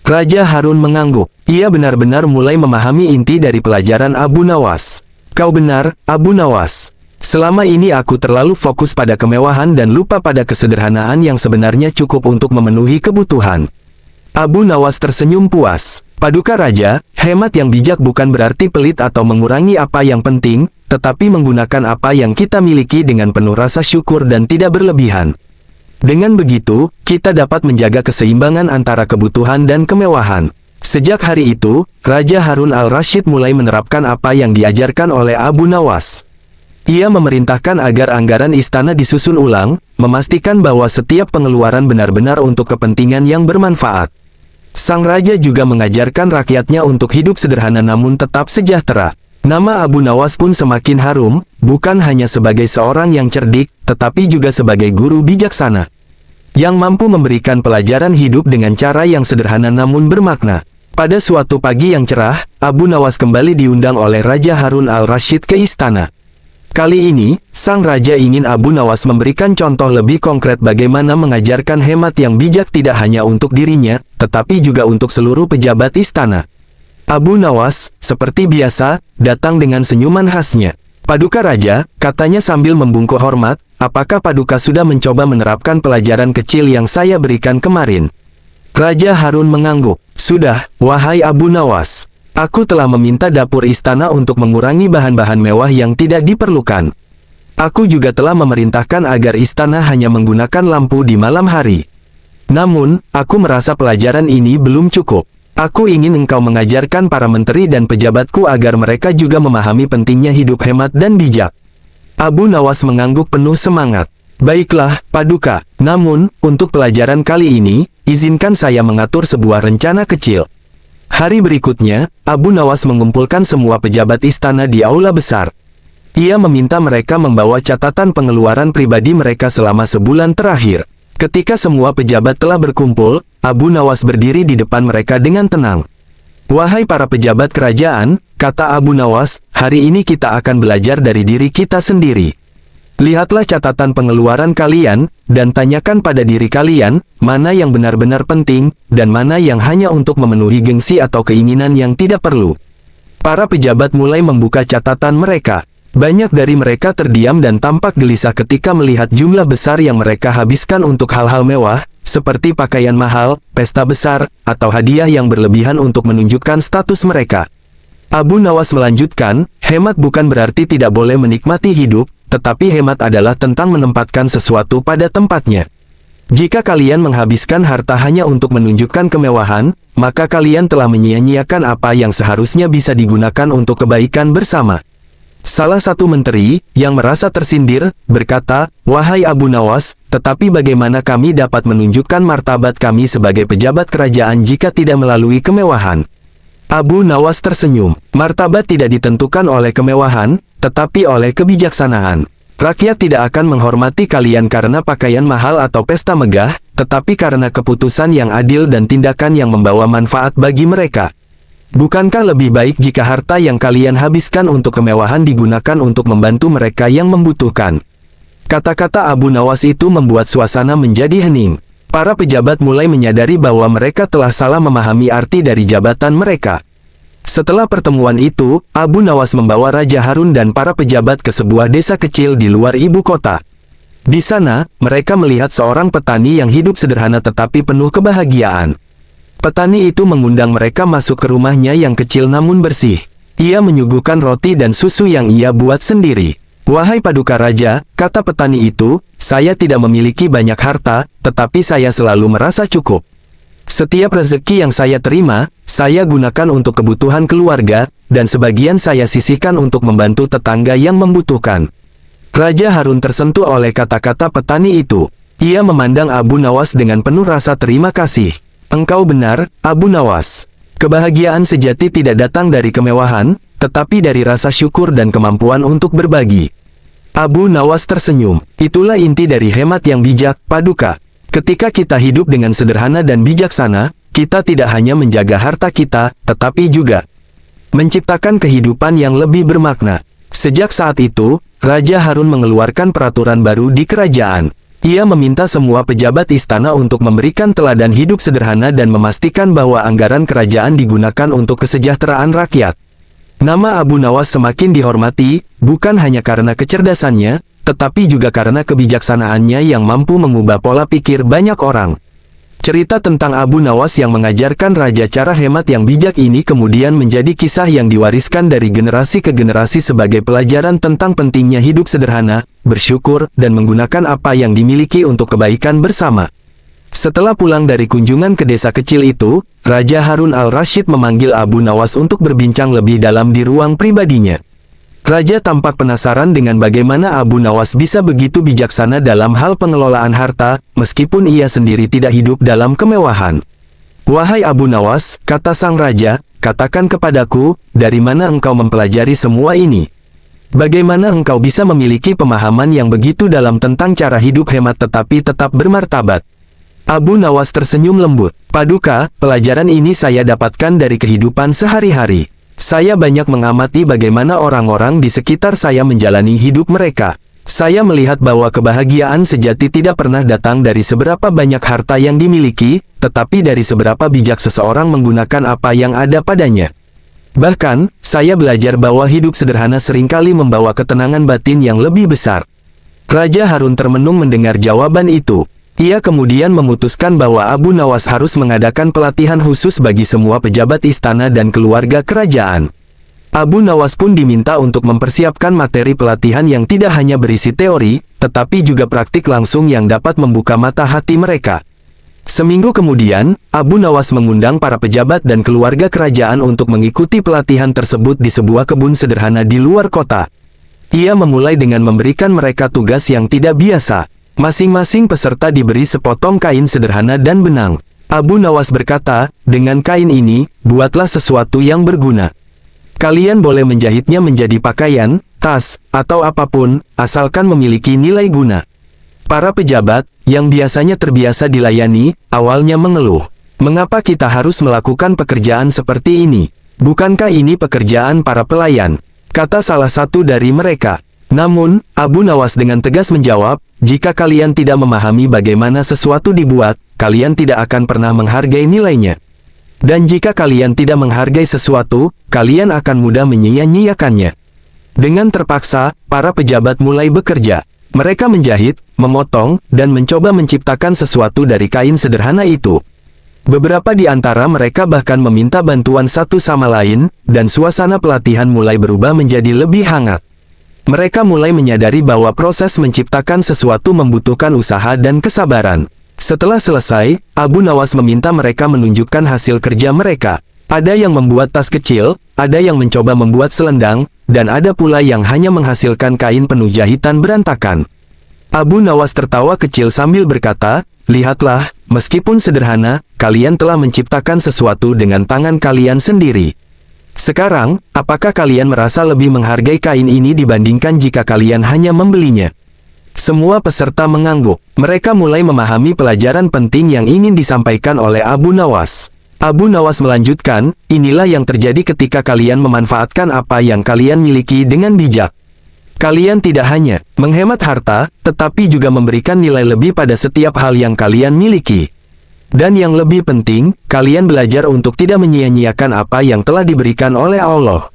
Raja Harun mengangguk. Ia benar-benar mulai memahami inti dari pelajaran Abu Nawas. Kau benar, Abu Nawas. Selama ini aku terlalu fokus pada kemewahan dan lupa pada kesederhanaan yang sebenarnya cukup untuk memenuhi kebutuhan. Abu Nawas tersenyum puas. Paduka Raja, hemat yang bijak bukan berarti pelit atau mengurangi apa yang penting, tetapi menggunakan apa yang kita miliki dengan penuh rasa syukur dan tidak berlebihan. Dengan begitu, kita dapat menjaga keseimbangan antara kebutuhan dan kemewahan. Sejak hari itu, Raja Harun al-Rashid mulai menerapkan apa yang diajarkan oleh Abu Nawas. Ia memerintahkan agar anggaran istana disusun ulang, memastikan bahwa setiap pengeluaran benar-benar untuk kepentingan yang bermanfaat. Sang raja juga mengajarkan rakyatnya untuk hidup sederhana namun tetap sejahtera. Nama Abu Nawas pun semakin harum, bukan hanya sebagai seorang yang cerdik, tetapi juga sebagai guru bijaksana, yang mampu memberikan pelajaran hidup dengan cara yang sederhana namun bermakna. Pada suatu pagi yang cerah, Abu Nawas kembali diundang oleh Raja Harun al-Rashid ke istana. Kali ini, sang raja ingin Abu Nawas memberikan contoh lebih konkret bagaimana mengajarkan hemat yang bijak tidak hanya untuk dirinya, tetapi juga untuk seluruh pejabat istana. Abu Nawas, seperti biasa, datang dengan senyuman khasnya. Paduka Raja, katanya sambil membungkuk hormat, apakah Paduka sudah mencoba menerapkan pelajaran kecil yang saya berikan kemarin? Raja Harun mengangguk. Sudah, wahai Abu Nawas. Aku telah meminta dapur istana untuk mengurangi bahan-bahan mewah yang tidak diperlukan. Aku juga telah memerintahkan agar istana hanya menggunakan lampu di malam hari. Namun, aku merasa pelajaran ini belum cukup. Aku ingin engkau mengajarkan para menteri dan pejabatku agar mereka juga memahami pentingnya hidup hemat dan bijak. Abu Nawas mengangguk penuh semangat. Baiklah, Paduka. Namun, untuk pelajaran kali ini, izinkan saya mengatur sebuah rencana kecil. Hari berikutnya, Abu Nawas mengumpulkan semua pejabat istana di aula besar. Ia meminta mereka membawa catatan pengeluaran pribadi mereka selama sebulan terakhir. Ketika semua pejabat telah berkumpul, Abu Nawas berdiri di depan mereka dengan tenang. Wahai para pejabat kerajaan, kata Abu Nawas, hari ini kita akan belajar dari diri kita sendiri. Lihatlah catatan pengeluaran kalian, dan tanyakan pada diri kalian, mana yang benar-benar penting, dan mana yang hanya untuk memenuhi gengsi atau keinginan yang tidak perlu. Para pejabat mulai membuka catatan mereka. Banyak dari mereka terdiam dan tampak gelisah ketika melihat jumlah besar yang mereka habiskan untuk hal-hal mewah, seperti pakaian mahal, pesta besar, atau hadiah yang berlebihan untuk menunjukkan status mereka. Abu Nawas melanjutkan, hemat bukan berarti tidak boleh menikmati hidup, tetapi hemat adalah tentang menempatkan sesuatu pada tempatnya. Jika kalian menghabiskan harta hanya untuk menunjukkan kemewahan, maka kalian telah menyia-nyiakan apa yang seharusnya bisa digunakan untuk kebaikan bersama. Salah satu menteri, yang merasa tersindir, berkata, wahai Abu Nawas, tetapi bagaimana kami dapat menunjukkan martabat kami sebagai pejabat kerajaan jika tidak melalui kemewahan? Abu Nawas tersenyum. Martabat tidak ditentukan oleh kemewahan, tetapi oleh kebijaksanaan. Rakyat tidak akan menghormati kalian karena pakaian mahal atau pesta megah, tetapi karena keputusan yang adil dan tindakan yang membawa manfaat bagi mereka. Bukankah lebih baik jika harta yang kalian habiskan untuk kemewahan digunakan untuk membantu mereka yang membutuhkan? Kata-kata Abu Nawas itu membuat suasana menjadi hening. Para pejabat mulai menyadari bahwa mereka telah salah memahami arti dari jabatan mereka. Setelah pertemuan itu, Abu Nawas membawa Raja Harun dan para pejabat ke sebuah desa kecil di luar ibu kota. Di sana, mereka melihat seorang petani yang hidup sederhana tetapi penuh kebahagiaan. Petani itu mengundang mereka masuk ke rumahnya yang kecil namun bersih. Ia menyuguhkan roti dan susu yang ia buat sendiri. "Wahai Paduka Raja," kata petani itu, "saya tidak memiliki banyak harta, tetapi saya selalu merasa cukup. Setiap rezeki yang saya terima, saya gunakan untuk kebutuhan keluarga, dan sebagian saya sisihkan untuk membantu tetangga yang membutuhkan." Raja Harun tersentuh oleh kata-kata petani itu. Ia memandang Abu Nawas dengan penuh rasa terima kasih. "Engkau benar, Abu Nawas. Kebahagiaan sejati tidak datang dari kemewahan, tetapi dari rasa syukur dan kemampuan untuk berbagi." Abu Nawas tersenyum. "Itulah inti dari hemat yang bijak, Paduka. Ketika kita hidup dengan sederhana dan bijaksana, kita tidak hanya menjaga harta kita, tetapi juga menciptakan kehidupan yang lebih bermakna." Sejak saat itu, Raja Harun mengeluarkan peraturan baru di kerajaan. Ia meminta semua pejabat istana untuk memberikan teladan hidup sederhana dan memastikan bahwa anggaran kerajaan digunakan untuk kesejahteraan rakyat. Nama Abu Nawas semakin dihormati, bukan hanya karena kecerdasannya, tetapi juga karena kebijaksanaannya yang mampu mengubah pola pikir banyak orang. Cerita tentang Abu Nawas yang mengajarkan raja cara hemat yang bijak ini kemudian menjadi kisah yang diwariskan dari generasi ke generasi sebagai pelajaran tentang pentingnya hidup sederhana, bersyukur, dan menggunakan apa yang dimiliki untuk kebaikan bersama. Setelah pulang dari kunjungan ke desa kecil itu, Raja Harun al-Rasyid memanggil Abu Nawas untuk berbincang lebih dalam di ruang pribadinya. Raja tampak penasaran dengan bagaimana Abu Nawas bisa begitu bijaksana dalam hal pengelolaan harta, meskipun ia sendiri tidak hidup dalam kemewahan. "Wahai Abu Nawas," kata sang raja, "katakan kepadaku, dari mana engkau mempelajari semua ini? Bagaimana engkau bisa memiliki pemahaman yang begitu dalam tentang cara hidup hemat tetapi tetap bermartabat?" Abu Nawas tersenyum lembut. "Paduka, pelajaran ini saya dapatkan dari kehidupan sehari-hari. Saya banyak mengamati bagaimana orang-orang di sekitar saya menjalani hidup mereka. Saya melihat bahwa kebahagiaan sejati tidak pernah datang dari seberapa banyak harta yang dimiliki, tetapi dari seberapa bijak seseorang menggunakan apa yang ada padanya. Bahkan, saya belajar bahwa hidup sederhana seringkali membawa ketenangan batin yang lebih besar." Raja Harun termenung mendengar jawaban itu. Ia kemudian memutuskan bahwa Abu Nawas harus mengadakan pelatihan khusus bagi semua pejabat istana dan keluarga kerajaan. Abu Nawas pun diminta untuk mempersiapkan materi pelatihan yang tidak hanya berisi teori, tetapi juga praktik langsung yang dapat membuka mata hati mereka. Seminggu kemudian, Abu Nawas mengundang para pejabat dan keluarga kerajaan untuk mengikuti pelatihan tersebut di sebuah kebun sederhana di luar kota. Ia memulai dengan memberikan mereka tugas yang tidak biasa. Masing-masing peserta diberi sepotong kain sederhana dan benang. Abu Nawas berkata, "Dengan kain ini, buatlah sesuatu yang berguna. Kalian boleh menjahitnya menjadi pakaian, tas, atau apapun, asalkan memiliki nilai guna." Para pejabat, yang biasanya terbiasa dilayani, awalnya mengeluh. "Mengapa kita harus melakukan pekerjaan seperti ini? Bukankah ini pekerjaan para pelayan?" kata salah satu dari mereka. Namun, Abu Nawas dengan tegas menjawab, "Jika kalian tidak memahami bagaimana sesuatu dibuat, kalian tidak akan pernah menghargai nilainya. Dan jika kalian tidak menghargai sesuatu, kalian akan mudah menyia-nyiakannya." Dengan terpaksa, para pejabat mulai bekerja. Mereka menjahit, memotong, dan mencoba menciptakan sesuatu dari kain sederhana itu. Beberapa di antara mereka bahkan meminta bantuan satu sama lain, dan suasana pelatihan mulai berubah menjadi lebih hangat. Mereka mulai menyadari bahwa proses menciptakan sesuatu membutuhkan usaha dan kesabaran. Setelah selesai, Abu Nawas meminta mereka menunjukkan hasil kerja mereka. Ada yang membuat tas kecil, ada yang mencoba membuat selendang, dan ada pula yang hanya menghasilkan kain penuh jahitan berantakan. Abu Nawas tertawa kecil sambil berkata, "Lihatlah, meskipun sederhana, kalian telah menciptakan sesuatu dengan tangan kalian sendiri. Sekarang, apakah kalian merasa lebih menghargai kain ini dibandingkan jika kalian hanya membelinya?" Semua peserta mengangguk. Mereka mulai memahami pelajaran penting yang ingin disampaikan oleh Abu Nawas. Abu Nawas melanjutkan, inilah yang terjadi ketika kalian memanfaatkan apa yang kalian miliki dengan bijak. Kalian tidak hanya menghemat harta, tetapi juga memberikan nilai lebih pada setiap hal yang kalian miliki. Dan yang lebih penting, kalian belajar untuk tidak menyia-nyiakan apa yang telah diberikan oleh Allah.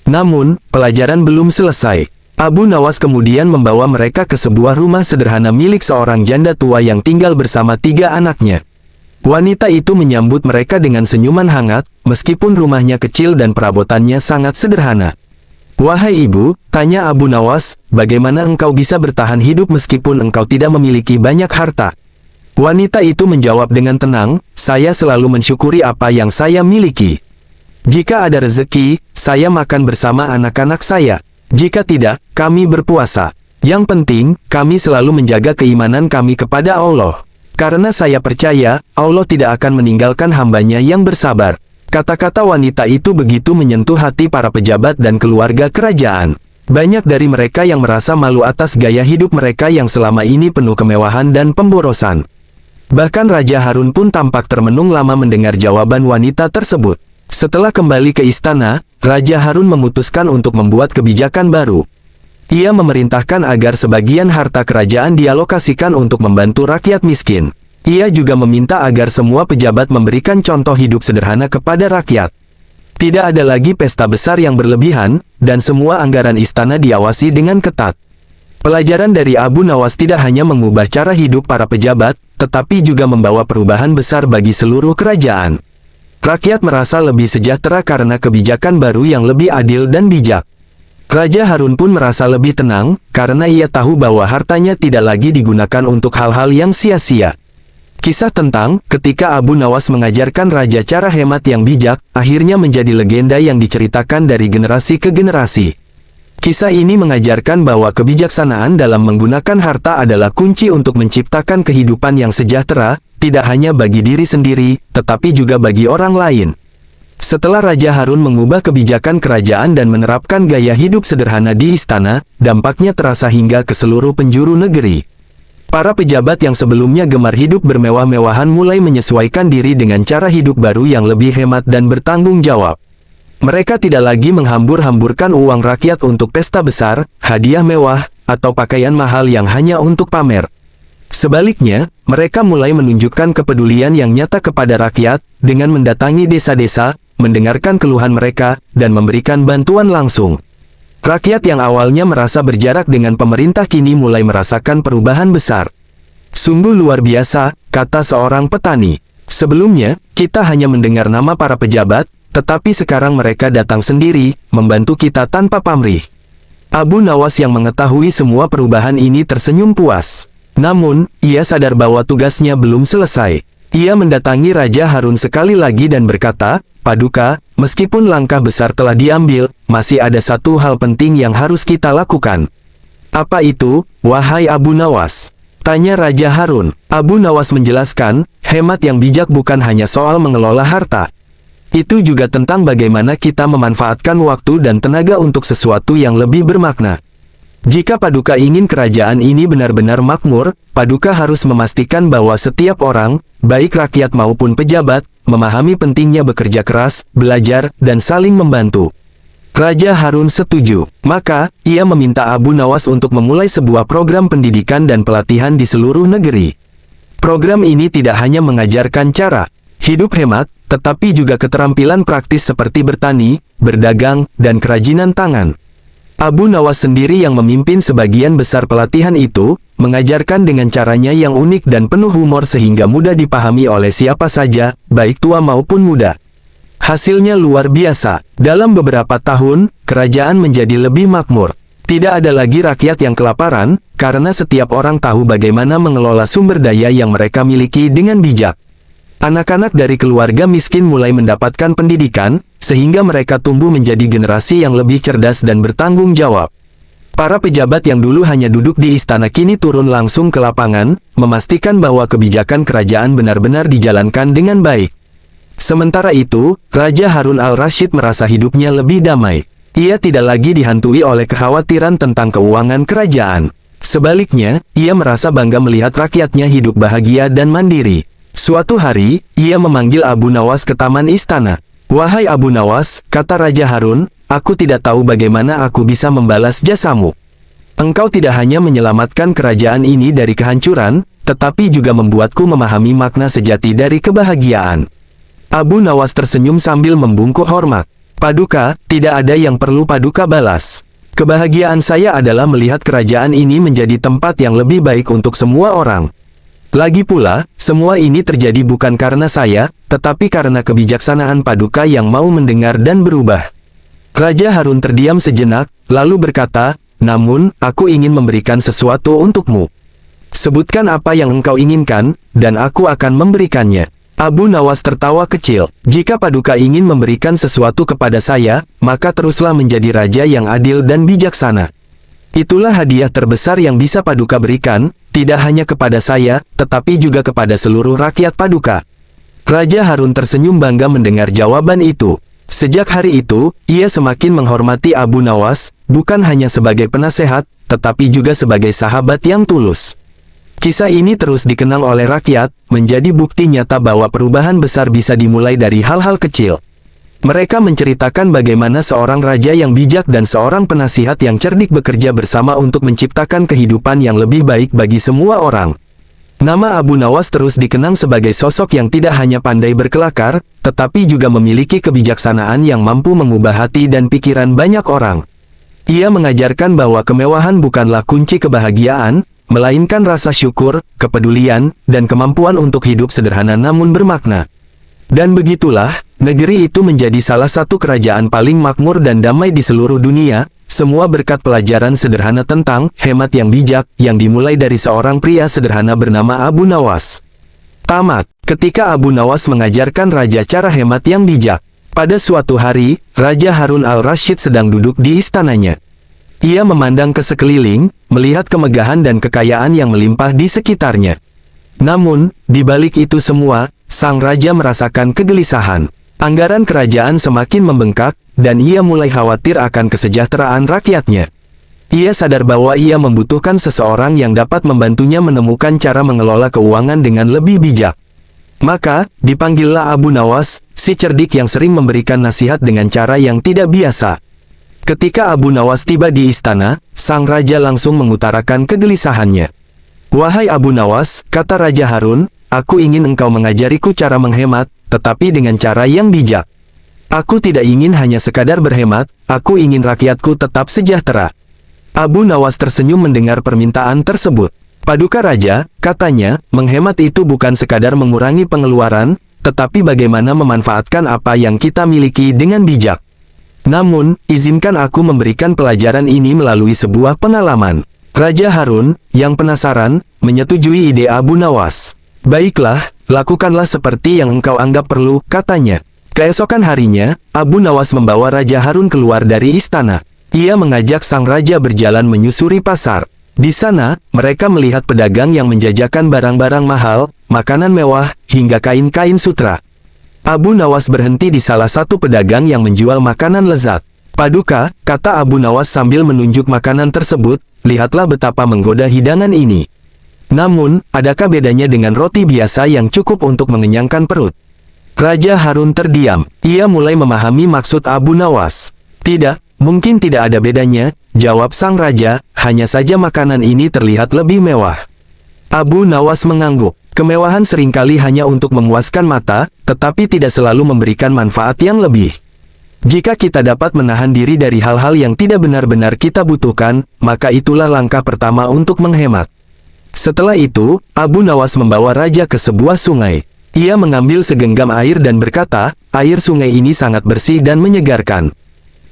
Namun, pelajaran belum selesai. Abu Nawas kemudian membawa mereka ke sebuah rumah sederhana milik seorang janda tua yang tinggal bersama 3 anaknya. Wanita itu menyambut mereka dengan senyuman hangat, meskipun rumahnya kecil dan perabotannya sangat sederhana. "Wahai ibu," tanya Abu Nawas, "bagaimana engkau bisa bertahan hidup meskipun engkau tidak memiliki banyak harta?" Wanita itu menjawab dengan tenang, "Saya selalu mensyukuri apa yang saya miliki. Jika ada rezeki, saya makan bersama anak-anak saya. Jika tidak, kami berpuasa. Yang penting, kami selalu menjaga keimanan kami kepada Allah. Karena saya percaya, Allah tidak akan meninggalkan hambanya yang bersabar." Kata-kata wanita itu begitu menyentuh hati para pejabat dan keluarga kerajaan. Banyak dari mereka yang merasa malu atas gaya hidup mereka yang selama ini penuh kemewahan dan pemborosan. Bahkan Raja Harun pun tampak termenung lama mendengar jawaban wanita tersebut. Setelah kembali ke istana, Raja Harun memutuskan untuk membuat kebijakan baru. Ia memerintahkan agar sebagian harta kerajaan dialokasikan untuk membantu rakyat miskin. Ia juga meminta agar semua pejabat memberikan contoh hidup sederhana kepada rakyat. Tidak ada lagi pesta besar yang berlebihan, dan semua anggaran istana diawasi dengan ketat. Pelajaran dari Abu Nawas tidak hanya mengubah cara hidup para pejabat, tetapi juga membawa perubahan besar bagi seluruh kerajaan. Rakyat merasa lebih sejahtera karena kebijakan baru yang lebih adil dan bijak. Raja Harun pun merasa lebih tenang, karena ia tahu bahwa hartanya tidak lagi digunakan untuk hal-hal yang sia-sia. Kisah tentang ketika Abu Nawas mengajarkan raja cara hemat yang bijak, akhirnya menjadi legenda yang diceritakan dari generasi ke generasi. Kisah ini mengajarkan bahwa kebijaksanaan dalam menggunakan harta adalah kunci untuk menciptakan kehidupan yang sejahtera, tidak hanya bagi diri sendiri, tetapi juga bagi orang lain. Setelah Raja Harun mengubah kebijakan kerajaan dan menerapkan gaya hidup sederhana di istana, dampaknya terasa hingga ke seluruh penjuru negeri. Para pejabat yang sebelumnya gemar hidup bermewah-mewahan mulai menyesuaikan diri dengan cara hidup baru yang lebih hemat dan bertanggung jawab. Mereka tidak lagi menghambur-hamburkan uang rakyat untuk pesta besar, hadiah mewah, atau pakaian mahal yang hanya untuk pamer. Sebaliknya, mereka mulai menunjukkan kepedulian yang nyata kepada rakyat, dengan mendatangi desa-desa, mendengarkan keluhan mereka, dan memberikan bantuan langsung. Rakyat yang awalnya merasa berjarak dengan pemerintah kini mulai merasakan perubahan besar. "Sungguh luar biasa," kata seorang petani. "Sebelumnya, kita hanya mendengar nama para pejabat, tetapi sekarang mereka datang sendiri, membantu kita tanpa pamrih." Abu Nawas yang mengetahui semua perubahan ini tersenyum puas. Namun, ia sadar bahwa tugasnya belum selesai. Ia mendatangi Raja Harun sekali lagi dan berkata, "Paduka, meskipun langkah besar telah diambil, masih ada satu hal penting yang harus kita lakukan." "Apa itu, wahai Abu Nawas?" tanya Raja Harun. Abu Nawas menjelaskan, hemat yang bijak bukan hanya soal mengelola harta. Itu juga tentang bagaimana kita memanfaatkan waktu dan tenaga untuk sesuatu yang lebih bermakna. Jika Paduka ingin kerajaan ini benar-benar makmur, Paduka harus memastikan bahwa setiap orang, baik rakyat maupun pejabat, memahami pentingnya bekerja keras, belajar, dan saling membantu. Raja Harun setuju. Maka, ia meminta Abu Nawas untuk memulai sebuah program pendidikan dan pelatihan di seluruh negeri. Program ini tidak hanya mengajarkan cara hidup hemat, tetapi juga keterampilan praktis seperti bertani, berdagang, dan kerajinan tangan. Abu Nawas sendiri yang memimpin sebagian besar pelatihan itu, mengajarkan dengan caranya yang unik dan penuh humor sehingga mudah dipahami oleh siapa saja, baik tua maupun muda. Hasilnya luar biasa. Dalam beberapa tahun, kerajaan menjadi lebih makmur. Tidak ada lagi rakyat yang kelaparan, karena setiap orang tahu bagaimana mengelola sumber daya yang mereka miliki dengan bijak. Anak-anak dari keluarga miskin mulai mendapatkan pendidikan, sehingga mereka tumbuh menjadi generasi yang lebih cerdas dan bertanggung jawab. Para pejabat yang dulu hanya duduk di istana kini turun langsung ke lapangan, memastikan bahwa kebijakan kerajaan benar-benar dijalankan dengan baik. Sementara itu, Raja Harun al-Rashid merasa hidupnya lebih damai. Ia tidak lagi dihantui oleh kekhawatiran tentang keuangan kerajaan. Sebaliknya, ia merasa bangga melihat rakyatnya hidup bahagia dan mandiri. Suatu hari, ia memanggil Abu Nawas ke taman istana. "Wahai Abu Nawas," kata Raja Harun, "aku tidak tahu bagaimana aku bisa membalas jasamu. Engkau tidak hanya menyelamatkan kerajaan ini dari kehancuran, tetapi juga membuatku memahami makna sejati dari kebahagiaan." Abu Nawas tersenyum sambil membungkuk hormat. "Paduka, tidak ada yang perlu Paduka balas. Kebahagiaan saya adalah melihat kerajaan ini menjadi tempat yang lebih baik untuk semua orang. Lagi pula, semua ini terjadi bukan karena saya, tetapi karena kebijaksanaan Paduka yang mau mendengar dan berubah." Raja Harun terdiam sejenak, lalu berkata, "Namun, aku ingin memberikan sesuatu untukmu. Sebutkan apa yang engkau inginkan, dan aku akan memberikannya." Abu Nawas tertawa kecil. "Jika Paduka ingin memberikan sesuatu kepada saya, maka teruslah menjadi raja yang adil dan bijaksana. Itulah hadiah terbesar yang bisa Paduka berikan, tidak hanya kepada saya, tetapi juga kepada seluruh rakyat Paduka." Raja Harun tersenyum bangga mendengar jawaban itu. Sejak hari itu, ia semakin menghormati Abu Nawas, bukan hanya sebagai penasehat, tetapi juga sebagai sahabat yang tulus. Kisah ini terus dikenang oleh rakyat, menjadi bukti nyata bahwa perubahan besar bisa dimulai dari hal-hal kecil. Mereka menceritakan bagaimana seorang raja yang bijak dan seorang penasihat yang cerdik bekerja bersama untuk menciptakan kehidupan yang lebih baik bagi semua orang. Nama Abu Nawas terus dikenang sebagai sosok yang tidak hanya pandai berkelakar, tetapi juga memiliki kebijaksanaan yang mampu mengubah hati dan pikiran banyak orang. Ia mengajarkan bahwa kemewahan bukanlah kunci kebahagiaan, melainkan rasa syukur, kepedulian, dan kemampuan untuk hidup sederhana namun bermakna. Dan begitulah, negeri itu menjadi salah satu kerajaan paling makmur dan damai di seluruh dunia, semua berkat pelajaran sederhana tentang hemat yang bijak, yang dimulai dari seorang pria sederhana bernama Abu Nawas. Tamat. Ketika Abu Nawas mengajarkan raja cara hemat yang bijak. Pada suatu hari, Raja Harun al-Rasyid sedang duduk di istananya. Ia memandang ke sekeliling, melihat kemegahan dan kekayaan yang melimpah di sekitarnya. Namun, di balik itu semua, sang raja merasakan kegelisahan. Anggaran kerajaan semakin membengkak, dan ia mulai khawatir akan kesejahteraan rakyatnya. Ia sadar bahwa ia membutuhkan seseorang yang dapat membantunya menemukan cara mengelola keuangan dengan lebih bijak. Maka, dipanggillah Abu Nawas, si cerdik yang sering memberikan nasihat dengan cara yang tidak biasa. Ketika Abu Nawas tiba di istana, sang raja langsung mengutarakan kegelisahannya. "Wahai Abu Nawas," kata Raja Harun, "aku ingin engkau mengajariku cara menghemat, tetapi dengan cara yang bijak. Aku tidak ingin hanya sekadar berhemat, aku ingin rakyatku tetap sejahtera." Abu Nawas tersenyum mendengar permintaan tersebut. "Paduka Raja," katanya, "menghemat itu bukan sekadar mengurangi pengeluaran, tetapi bagaimana memanfaatkan apa yang kita miliki dengan bijak. Namun, izinkan aku memberikan pelajaran ini melalui sebuah pengalaman." Raja Harun, yang penasaran, menyetujui ide Abu Nawas. "Baiklah, lakukanlah seperti yang engkau anggap perlu," katanya. Keesokan harinya, Abu Nawas membawa Raja Harun keluar dari istana. Ia mengajak sang raja berjalan menyusuri pasar. Di sana, mereka melihat pedagang yang menjajakan barang-barang mahal, makanan mewah, hingga kain-kain sutra. Abu Nawas berhenti di salah satu pedagang yang menjual makanan lezat. "Paduka," kata Abu Nawas sambil menunjuk makanan tersebut, "lihatlah betapa menggoda hidangan ini. Namun, adakah bedanya dengan roti biasa yang cukup untuk mengenyangkan perut?" Raja Harun terdiam. Ia mulai memahami maksud Abu Nawas. "Tidak, mungkin tidak ada bedanya," jawab sang raja, "hanya saja makanan ini terlihat lebih mewah." Abu Nawas mengangguk. Kemewahan seringkali hanya untuk memuaskan mata, tetapi tidak selalu memberikan manfaat yang lebih. Jika kita dapat menahan diri dari hal-hal yang tidak benar-benar kita butuhkan, maka itulah langkah pertama untuk menghemat. Setelah itu, Abu Nawas membawa raja ke sebuah sungai. Ia mengambil segenggam air dan berkata, "Air sungai ini sangat bersih dan menyegarkan.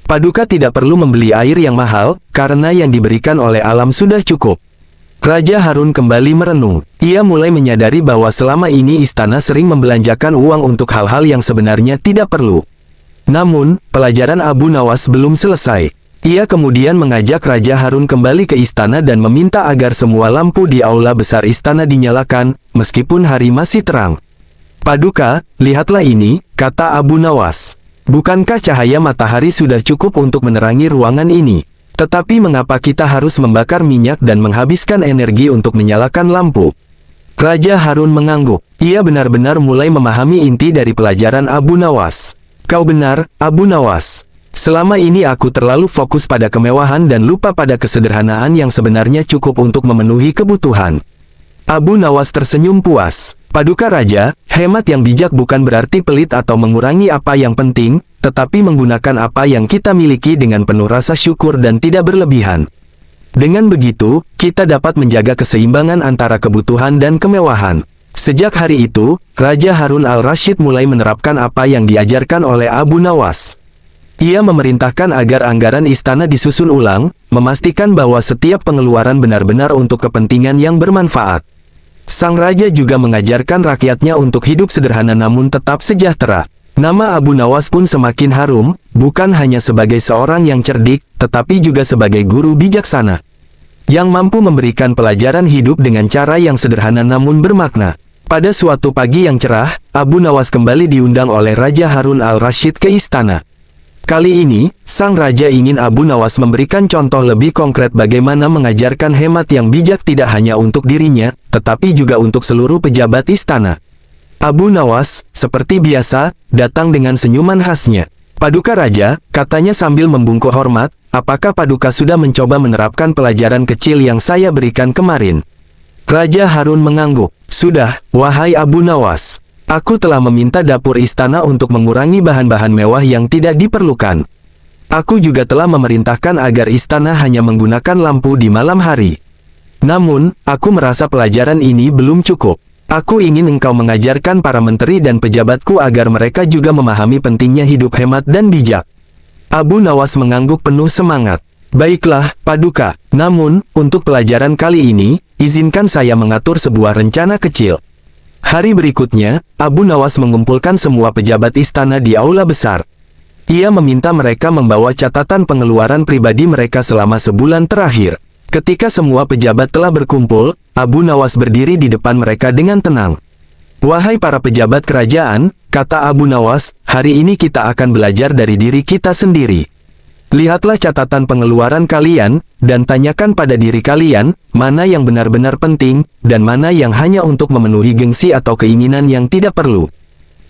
Paduka tidak perlu membeli air yang mahal, karena yang diberikan oleh alam sudah cukup." Raja Harun kembali merenung. Ia mulai menyadari bahwa selama ini istana sering membelanjakan uang untuk hal-hal yang sebenarnya tidak perlu. Namun, pelajaran Abu Nawas belum selesai. Ia kemudian mengajak Raja Harun kembali ke istana dan meminta agar semua lampu di aula besar istana dinyalakan, meskipun hari masih terang. "Paduka, lihatlah ini," kata Abu Nawas. "Bukankah cahaya matahari sudah cukup untuk menerangi ruangan ini? Tetapi mengapa kita harus membakar minyak dan menghabiskan energi untuk menyalakan lampu? Raja Harun mengangguk. Ia benar-benar mulai memahami inti dari pelajaran Abu Nawas. Kau benar, Abu Nawas. Selama ini aku terlalu fokus pada kemewahan dan lupa pada kesederhanaan yang sebenarnya cukup untuk memenuhi kebutuhan. Abu Nawas tersenyum puas. Paduka Raja, hemat yang bijak bukan berarti pelit atau mengurangi apa yang penting, tetapi menggunakan apa yang kita miliki dengan penuh rasa syukur dan tidak berlebihan. Dengan begitu, kita dapat menjaga keseimbangan antara kebutuhan dan kemewahan. Sejak hari itu, Raja Harun al-Rashid mulai menerapkan apa yang diajarkan oleh Abu Nawas. Ia memerintahkan agar anggaran istana disusun ulang, memastikan bahwa setiap pengeluaran benar-benar untuk kepentingan yang bermanfaat. Sang Raja juga mengajarkan rakyatnya untuk hidup sederhana namun tetap sejahtera. Nama Abu Nawas pun semakin harum, bukan hanya sebagai seorang yang cerdik, tetapi juga sebagai guru bijaksana, yang mampu memberikan pelajaran hidup dengan cara yang sederhana namun bermakna. Pada suatu pagi yang cerah, Abu Nawas kembali diundang oleh Raja Harun al-Rashid ke istana. Kali ini, sang raja ingin Abu Nawas memberikan contoh lebih konkret bagaimana mengajarkan hemat yang bijak tidak hanya untuk dirinya, tetapi juga untuk seluruh pejabat istana. Abu Nawas, seperti biasa, datang dengan senyuman khasnya. Paduka Raja, katanya sambil membungkuk hormat, apakah Paduka sudah mencoba menerapkan pelajaran kecil yang saya berikan kemarin? Raja Harun mengangguk. Sudah, wahai Abu Nawas. Aku telah meminta dapur istana untuk mengurangi bahan-bahan mewah yang tidak diperlukan. Aku juga telah memerintahkan agar istana hanya menggunakan lampu di malam hari. Namun, aku merasa pelajaran ini belum cukup. Aku ingin engkau mengajarkan para menteri dan pejabatku agar mereka juga memahami pentingnya hidup hemat dan bijak. Abu Nawas mengangguk penuh semangat. Baiklah, Paduka. Namun, untuk pelajaran kali ini, izinkan saya mengatur sebuah rencana kecil. Hari berikutnya, Abu Nawas mengumpulkan semua pejabat istana di aula besar. Ia meminta mereka membawa catatan pengeluaran pribadi mereka selama sebulan terakhir. Ketika semua pejabat telah berkumpul, Abu Nawas berdiri di depan mereka dengan tenang. Wahai para pejabat kerajaan, kata Abu Nawas, hari ini kita akan belajar dari diri kita sendiri. Lihatlah catatan pengeluaran kalian, dan tanyakan pada diri kalian, mana yang benar-benar penting, dan mana yang hanya untuk memenuhi gengsi atau keinginan yang tidak perlu.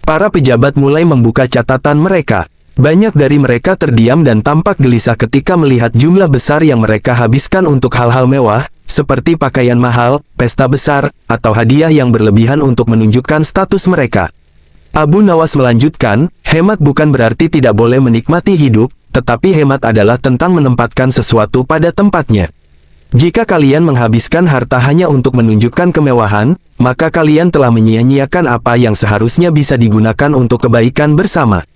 Para pejabat mulai membuka catatan mereka. Banyak dari mereka terdiam dan tampak gelisah ketika melihat jumlah besar yang mereka habiskan untuk hal-hal mewah, seperti pakaian mahal, pesta besar, atau hadiah yang berlebihan untuk menunjukkan status mereka. Abu Nawas melanjutkan, hemat bukan berarti tidak boleh menikmati hidup, tetapi hemat adalah tentang menempatkan sesuatu pada tempatnya. Jika kalian menghabiskan harta hanya untuk menunjukkan kemewahan, maka kalian telah menyia-nyiakan apa yang seharusnya bisa digunakan untuk kebaikan bersama.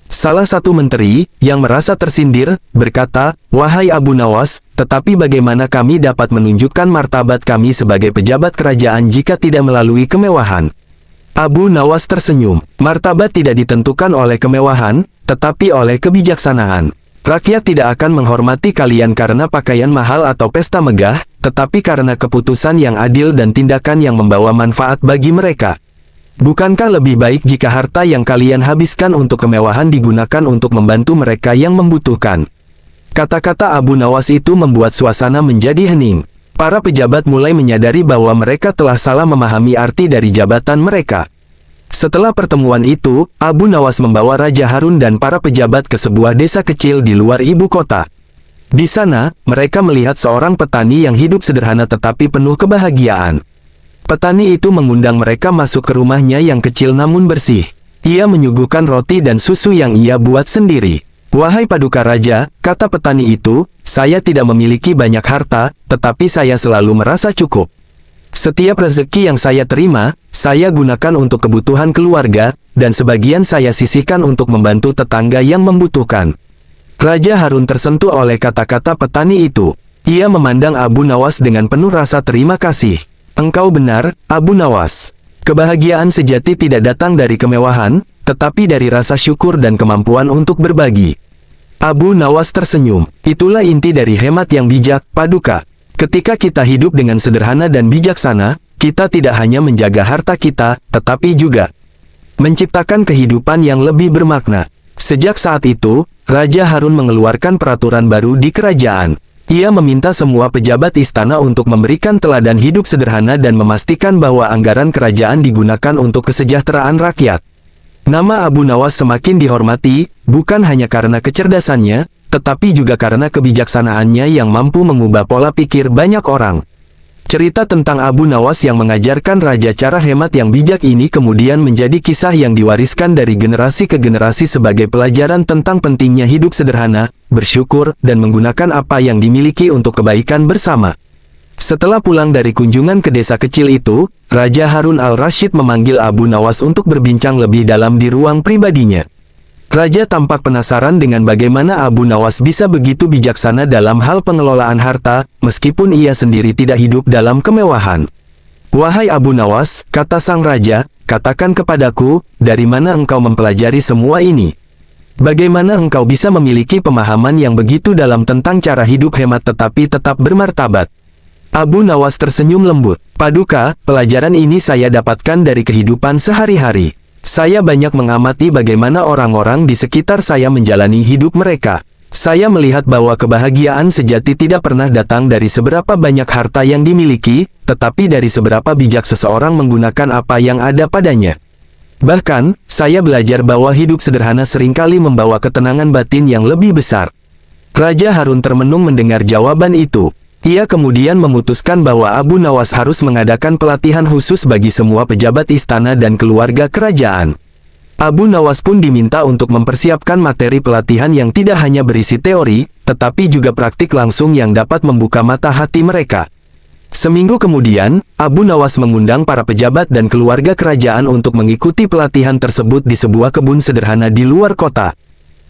Salah satu menteri, yang merasa tersindir, berkata, wahai Abu Nawas, tetapi bagaimana kami dapat menunjukkan martabat kami sebagai pejabat kerajaan jika tidak melalui kemewahan? Abu Nawas tersenyum. Martabat tidak ditentukan oleh kemewahan, tetapi oleh kebijaksanaan. Rakyat tidak akan menghormati kalian karena pakaian mahal atau pesta megah, tetapi karena keputusan yang adil dan tindakan yang membawa manfaat bagi mereka. Bukankah lebih baik jika harta yang kalian habiskan untuk kemewahan digunakan untuk membantu mereka yang membutuhkan? Kata-kata Abu Nawas itu membuat suasana menjadi hening. Para pejabat mulai menyadari bahwa mereka telah salah memahami arti dari jabatan mereka. Setelah pertemuan itu, Abu Nawas membawa Raja Harun dan para pejabat ke sebuah desa kecil di luar ibu kota. Di sana, mereka melihat seorang petani yang hidup sederhana tetapi penuh kebahagiaan. Petani itu mengundang mereka masuk ke rumahnya yang kecil namun bersih. Ia menyuguhkan roti dan susu yang ia buat sendiri. Wahai Paduka Raja, kata petani itu, saya tidak memiliki banyak harta, tetapi saya selalu merasa cukup. Setiap rezeki yang saya terima, saya gunakan untuk kebutuhan keluarga, dan sebagian saya sisihkan untuk membantu tetangga yang membutuhkan. Raja Harun tersentuh oleh kata-kata petani itu. Ia memandang Abu Nawas dengan penuh rasa terima kasih. Engkau benar, Abu Nawas. Kebahagiaan sejati tidak datang dari kemewahan, tetapi dari rasa syukur dan kemampuan untuk berbagi. Abu Nawas tersenyum. Itulah inti dari hemat yang bijak, Paduka. Ketika kita hidup dengan sederhana dan bijaksana, kita tidak hanya menjaga harta kita, tetapi juga menciptakan kehidupan yang lebih bermakna. Sejak saat itu, Raja Harun mengeluarkan peraturan baru di kerajaan. Ia meminta semua pejabat istana untuk memberikan teladan hidup sederhana dan memastikan bahwa anggaran kerajaan digunakan untuk kesejahteraan rakyat. Nama Abu Nawas semakin dihormati, bukan hanya karena kecerdasannya, tetapi juga karena kebijaksanaannya yang mampu mengubah pola pikir banyak orang. Cerita tentang Abu Nawas yang mengajarkan raja cara hemat yang bijak ini kemudian menjadi kisah yang diwariskan dari generasi ke generasi sebagai pelajaran tentang pentingnya hidup sederhana, bersyukur, dan menggunakan apa yang dimiliki untuk kebaikan bersama. Setelah pulang dari kunjungan ke desa kecil itu, Raja Harun al-Rasyid memanggil Abu Nawas untuk berbincang lebih dalam di ruang pribadinya. Raja tampak penasaran dengan bagaimana Abu Nawas bisa begitu bijaksana dalam hal pengelolaan harta, meskipun ia sendiri tidak hidup dalam kemewahan. "Wahai Abu Nawas," kata sang raja, "katakan kepadaku, dari mana engkau mempelajari semua ini? Bagaimana engkau bisa memiliki pemahaman yang begitu dalam tentang cara hidup hemat tetapi tetap bermartabat?" Abu Nawas tersenyum lembut. "Paduka, pelajaran ini saya dapatkan dari kehidupan sehari-hari. Saya banyak mengamati bagaimana orang-orang di sekitar saya menjalani hidup mereka. Saya melihat bahwa kebahagiaan sejati tidak pernah datang dari seberapa banyak harta yang dimiliki, tetapi dari seberapa bijak seseorang menggunakan apa yang ada padanya. Bahkan, saya belajar bahwa hidup sederhana seringkali membawa ketenangan batin yang lebih besar." Raja Harun termenung mendengar jawaban itu. Ia kemudian memutuskan bahwa Abu Nawas harus mengadakan pelatihan khusus bagi semua pejabat istana dan keluarga kerajaan. Abu Nawas pun diminta untuk mempersiapkan materi pelatihan yang tidak hanya berisi teori, tetapi juga praktik langsung yang dapat membuka mata hati mereka. Seminggu kemudian, Abu Nawas mengundang para pejabat dan keluarga kerajaan untuk mengikuti pelatihan tersebut di sebuah kebun sederhana di luar kota.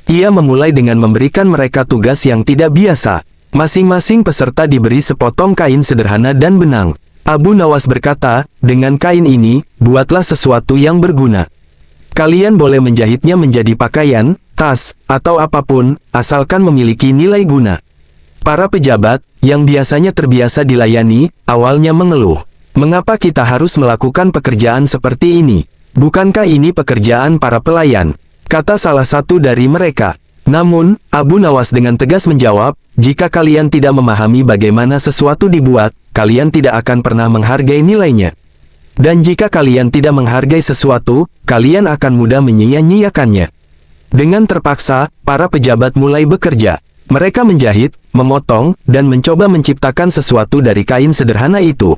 Ia memulai dengan memberikan mereka tugas yang tidak biasa. Masing-masing peserta diberi sepotong kain sederhana dan benang. Abu Nawas berkata, "Dengan kain ini, buatlah sesuatu yang berguna. Kalian boleh menjahitnya menjadi pakaian, tas, atau apapun, asalkan memiliki nilai guna." Para pejabat, yang biasanya terbiasa dilayani, awalnya mengeluh. "Mengapa kita harus melakukan pekerjaan seperti ini? Bukankah ini pekerjaan para pelayan?" kata salah satu dari mereka. Namun, Abu Nawas dengan tegas menjawab, "Jika kalian tidak memahami bagaimana sesuatu dibuat, kalian tidak akan pernah menghargai nilainya. Dan jika kalian tidak menghargai sesuatu, kalian akan mudah menyia-nyiakannya." Dengan terpaksa, para pejabat mulai bekerja. Mereka menjahit, memotong, dan mencoba menciptakan sesuatu dari kain sederhana itu.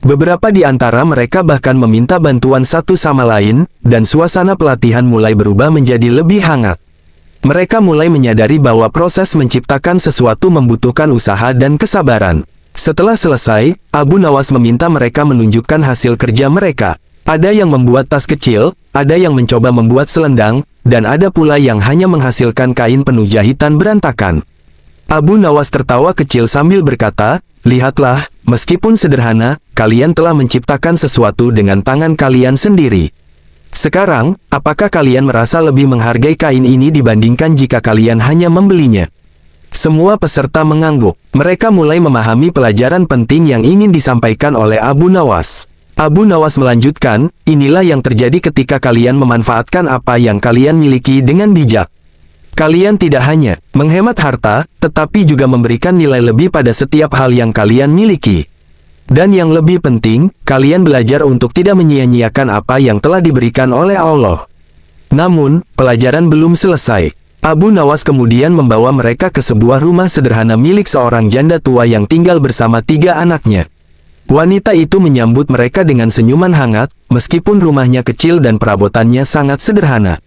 Beberapa di antara mereka bahkan meminta bantuan satu sama lain, dan suasana pelatihan mulai berubah menjadi lebih hangat. Mereka mulai menyadari bahwa proses menciptakan sesuatu membutuhkan usaha dan kesabaran. Setelah selesai, Abu Nawas meminta mereka menunjukkan hasil kerja mereka. Ada yang membuat tas kecil, ada yang mencoba membuat selendang, dan ada pula yang hanya menghasilkan kain penuh jahitan berantakan. Abu Nawas tertawa kecil sambil berkata, "Lihatlah, meskipun sederhana, kalian telah menciptakan sesuatu dengan tangan kalian sendiri. Sekarang, apakah kalian merasa lebih menghargai kain ini dibandingkan jika kalian hanya membelinya?" Semua peserta mengangguk. Mereka mulai memahami pelajaran penting yang ingin disampaikan oleh Abu Nawas. Abu Nawas melanjutkan, "Inilah yang terjadi ketika kalian memanfaatkan apa yang kalian miliki dengan bijak. Kalian tidak hanya menghemat harta, tetapi juga memberikan nilai lebih pada setiap hal yang kalian miliki. Dan yang lebih penting, kalian belajar untuk tidak menyia-nyiakan apa yang telah diberikan oleh Allah." Namun, pelajaran belum selesai. Abu Nawas kemudian membawa mereka ke sebuah rumah sederhana milik seorang janda tua yang tinggal bersama 3 anaknya. Wanita itu menyambut mereka dengan senyuman hangat, meskipun rumahnya kecil dan perabotannya sangat sederhana.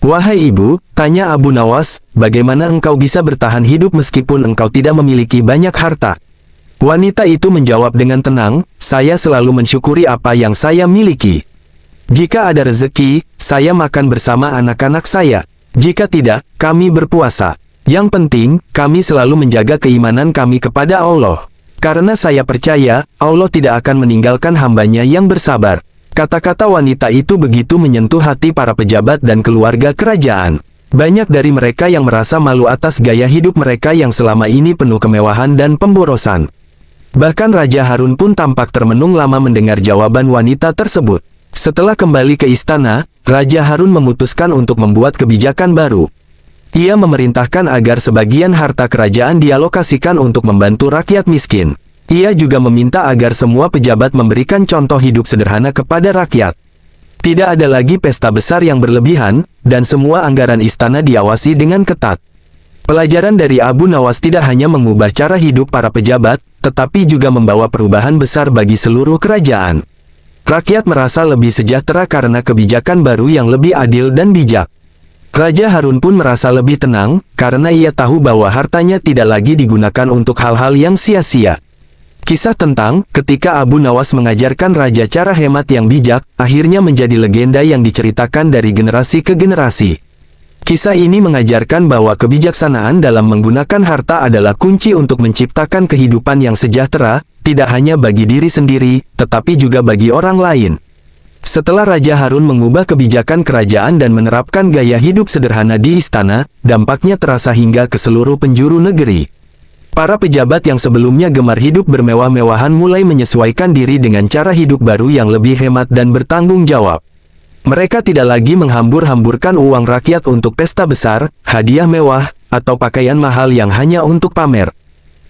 "Wahai ibu," tanya Abu Nawas, "bagaimana engkau bisa bertahan hidup meskipun engkau tidak memiliki banyak harta?" Wanita itu menjawab dengan tenang, "Saya selalu mensyukuri apa yang saya miliki. Jika ada rezeki, saya makan bersama anak-anak saya. Jika tidak, kami berpuasa. Yang penting, kami selalu menjaga keimanan kami kepada Allah. Karena saya percaya, Allah tidak akan meninggalkan hambanya yang bersabar." Kata-kata wanita itu begitu menyentuh hati para pejabat dan keluarga kerajaan. Banyak dari mereka yang merasa malu atas gaya hidup mereka yang selama ini penuh kemewahan dan pemborosan. Bahkan Raja Harun pun tampak termenung lama mendengar jawaban wanita tersebut. Setelah kembali ke istana, Raja Harun memutuskan untuk membuat kebijakan baru. Ia memerintahkan agar sebagian harta kerajaan dialokasikan untuk membantu rakyat miskin. Ia juga meminta agar semua pejabat memberikan contoh hidup sederhana kepada rakyat. Tidak ada lagi pesta besar yang berlebihan, dan semua anggaran istana diawasi dengan ketat. Pelajaran dari Abu Nawas tidak hanya mengubah cara hidup para pejabat, tetapi juga membawa perubahan besar bagi seluruh kerajaan. Rakyat merasa lebih sejahtera karena kebijakan baru yang lebih adil dan bijak. Raja Harun pun merasa lebih tenang, karena ia tahu bahwa hartanya tidak lagi digunakan untuk hal-hal yang sia-sia. Kisah tentang ketika Abu Nawas mengajarkan raja cara hemat yang bijak, akhirnya menjadi legenda yang diceritakan dari generasi ke generasi. Kisah ini mengajarkan bahwa kebijaksanaan dalam menggunakan harta adalah kunci untuk menciptakan kehidupan yang sejahtera, tidak hanya bagi diri sendiri, tetapi juga bagi orang lain. Setelah Raja Harun mengubah kebijakan kerajaan dan menerapkan gaya hidup sederhana di istana, dampaknya terasa hingga ke seluruh penjuru negeri. Para pejabat yang sebelumnya gemar hidup bermewah-mewahan mulai menyesuaikan diri dengan cara hidup baru yang lebih hemat dan bertanggung jawab. Mereka tidak lagi menghambur-hamburkan uang rakyat untuk pesta besar, hadiah mewah, atau pakaian mahal yang hanya untuk pamer.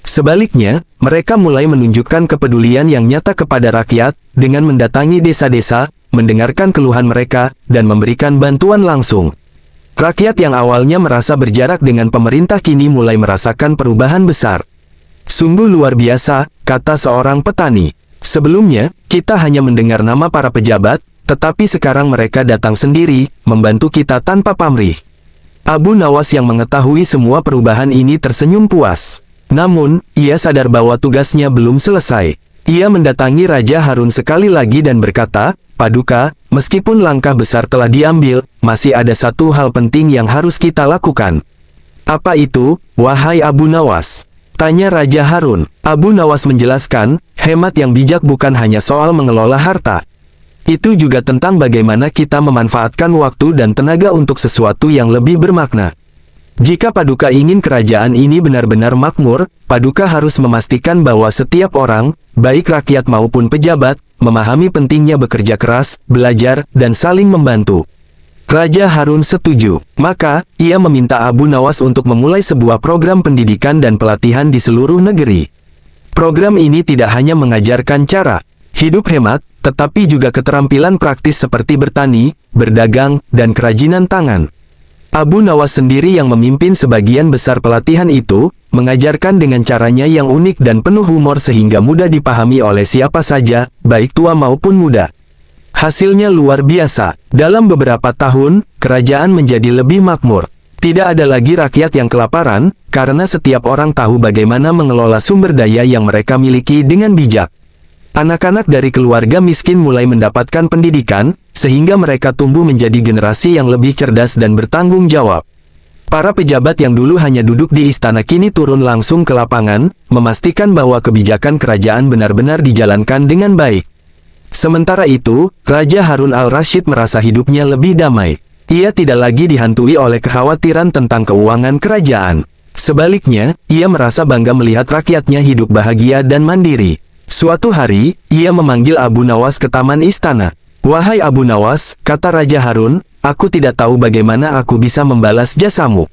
Sebaliknya, mereka mulai menunjukkan kepedulian yang nyata kepada rakyat, dengan mendatangi desa-desa, mendengarkan keluhan mereka, dan memberikan bantuan langsung. Rakyat yang awalnya merasa berjarak dengan pemerintah kini mulai merasakan perubahan besar. Sungguh luar biasa, kata seorang petani. Sebelumnya, kita hanya mendengar nama para pejabat, tetapi sekarang mereka datang sendiri, membantu kita tanpa pamrih. Abu Nawas yang mengetahui semua perubahan ini tersenyum puas. Namun, ia sadar bahwa tugasnya belum selesai. Ia mendatangi Raja Harun sekali lagi dan berkata, "Paduka, meskipun langkah besar telah diambil, masih ada satu hal penting yang harus kita lakukan." "Apa itu, wahai Abu Nawas?" tanya Raja Harun. Abu Nawas menjelaskan, hemat yang bijak bukan hanya soal mengelola harta. Itu juga tentang bagaimana kita memanfaatkan waktu dan tenaga untuk sesuatu yang lebih bermakna. Jika Paduka ingin kerajaan ini benar-benar makmur, Paduka harus memastikan bahwa setiap orang, baik rakyat maupun pejabat, memahami pentingnya bekerja keras, belajar, dan saling membantu. Raja Harun setuju. Maka, ia meminta Abu Nawas untuk memulai sebuah program pendidikan dan pelatihan di seluruh negeri. Program ini tidak hanya mengajarkan cara hidup hemat, tetapi juga keterampilan praktis seperti bertani, berdagang, dan kerajinan tangan. Abu Nawas sendiri yang memimpin sebagian besar pelatihan itu, mengajarkan dengan caranya yang unik dan penuh humor sehingga mudah dipahami oleh siapa saja, baik tua maupun muda. Hasilnya luar biasa. Dalam beberapa tahun, kerajaan menjadi lebih makmur. Tidak ada lagi rakyat yang kelaparan, karena setiap orang tahu bagaimana mengelola sumber daya yang mereka miliki dengan bijak. Anak-anak dari keluarga miskin mulai mendapatkan pendidikan, sehingga mereka tumbuh menjadi generasi yang lebih cerdas dan bertanggung jawab. Para pejabat yang dulu hanya duduk di istana kini turun langsung ke lapangan, memastikan bahwa kebijakan kerajaan benar-benar dijalankan dengan baik. Sementara itu, Raja Harun al-Rashid merasa hidupnya lebih damai. Ia tidak lagi dihantui oleh kekhawatiran tentang keuangan kerajaan. Sebaliknya, ia merasa bangga melihat rakyatnya hidup bahagia dan mandiri. Suatu hari, ia memanggil Abu Nawas ke taman istana. "Wahai Abu Nawas," kata Raja Harun, "aku tidak tahu bagaimana aku bisa membalas jasamu.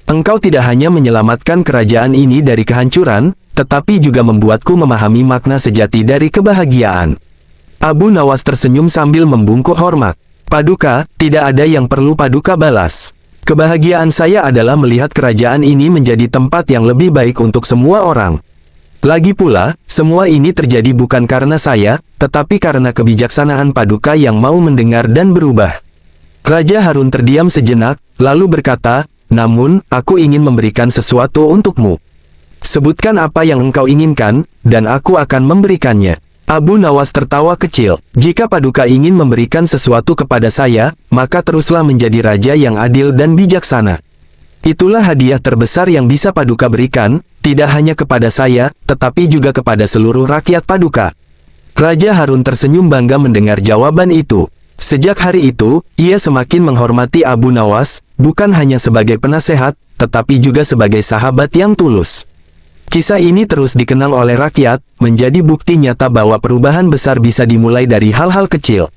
Engkau tidak hanya menyelamatkan kerajaan ini dari kehancuran, tetapi juga membuatku memahami makna sejati dari kebahagiaan." Abu Nawas tersenyum sambil membungkuk hormat. "Paduka, tidak ada yang perlu Paduka balas. Kebahagiaan saya adalah melihat kerajaan ini menjadi tempat yang lebih baik untuk semua orang. Lagi pula, semua ini terjadi bukan karena saya, tetapi karena kebijaksanaan Paduka yang mau mendengar dan berubah." Raja Harun terdiam sejenak, lalu berkata, "Namun, aku ingin memberikan sesuatu untukmu. Sebutkan apa yang engkau inginkan, dan aku akan memberikannya." Abu Nawas tertawa kecil. "Jika Paduka ingin memberikan sesuatu kepada saya, maka teruslah menjadi raja yang adil dan bijaksana. Itulah hadiah terbesar yang bisa Paduka berikan, tidak hanya kepada saya, tetapi juga kepada seluruh rakyat Paduka." Raja Harun tersenyum bangga mendengar jawaban itu. Sejak hari itu, ia semakin menghormati Abu Nawas, bukan hanya sebagai penasehat, tetapi juga sebagai sahabat yang tulus. Kisah ini terus dikenang oleh rakyat, menjadi bukti nyata bahwa perubahan besar bisa dimulai dari hal-hal kecil.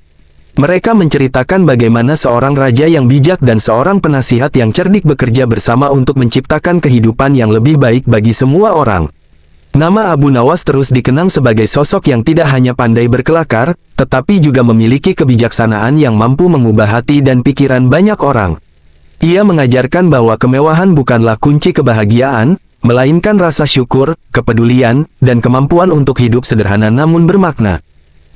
Mereka menceritakan bagaimana seorang raja yang bijak dan seorang penasihat yang cerdik bekerja bersama untuk menciptakan kehidupan yang lebih baik bagi semua orang. Nama Abu Nawas terus dikenang sebagai sosok yang tidak hanya pandai berkelakar, tetapi juga memiliki kebijaksanaan yang mampu mengubah hati dan pikiran banyak orang. Ia mengajarkan bahwa kemewahan bukanlah kunci kebahagiaan, melainkan rasa syukur, kepedulian, dan kemampuan untuk hidup sederhana namun bermakna.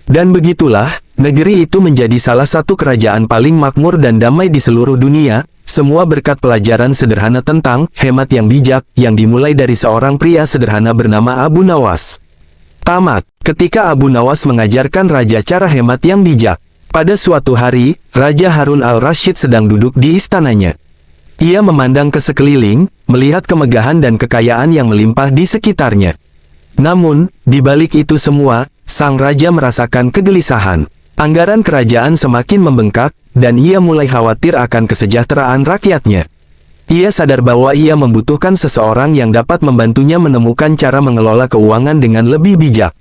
Dan begitulah, negeri itu menjadi salah satu kerajaan paling makmur dan damai di seluruh dunia, semua berkat pelajaran sederhana tentang hemat yang bijak, yang dimulai dari seorang pria sederhana bernama Abu Nawas. Tamat. Ketika Abu Nawas mengajarkan raja cara hemat yang bijak. Pada suatu hari, Raja Harun al-Rasyid sedang duduk di istananya. Ia memandang ke sekeliling, melihat kemegahan dan kekayaan yang melimpah di sekitarnya. Namun, di balik itu semua, sang raja merasakan kegelisahan. Anggaran kerajaan semakin membengkak, dan ia mulai khawatir akan kesejahteraan rakyatnya. Ia sadar bahwa ia membutuhkan seseorang yang dapat membantunya menemukan cara mengelola keuangan dengan lebih bijak.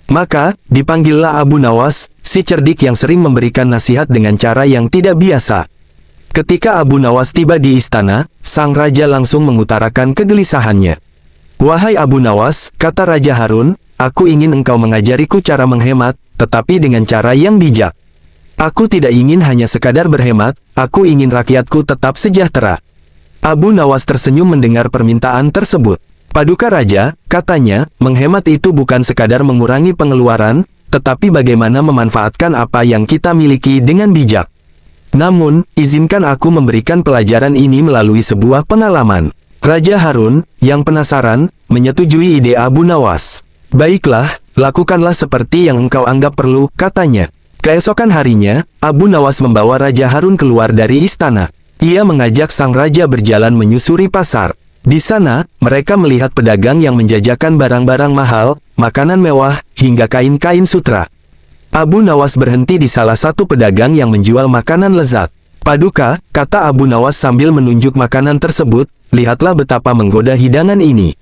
Maka, dipanggillah Abu Nawas, si cerdik yang sering memberikan nasihat dengan cara yang tidak biasa. Ketika Abu Nawas tiba di istana, sang raja langsung mengutarakan kegelisahannya. "Wahai Abu Nawas," kata Raja Harun, "aku ingin engkau mengajariku cara menghemat, tetapi dengan cara yang bijak. Aku tidak ingin hanya sekadar berhemat, aku ingin rakyatku tetap sejahtera." Abu Nawas tersenyum mendengar permintaan tersebut. "Paduka Raja," katanya, "menghemat itu bukan sekadar mengurangi pengeluaran, tetapi bagaimana memanfaatkan apa yang kita miliki dengan bijak. Namun, izinkan aku memberikan pelajaran ini melalui sebuah pengalaman." Raja Harun, yang penasaran, menyetujui ide Abu Nawas. "Baiklah, lakukanlah seperti yang engkau anggap perlu," katanya. Keesokan harinya, Abu Nawas membawa Raja Harun keluar dari istana. Ia mengajak sang raja berjalan menyusuri pasar. Di sana, mereka melihat pedagang yang menjajakan barang-barang mahal, makanan mewah, hingga kain-kain sutra. Abu Nawas berhenti di salah satu pedagang yang menjual makanan lezat. "Paduka," kata Abu Nawas sambil menunjuk makanan tersebut, "lihatlah betapa menggoda hidangan ini.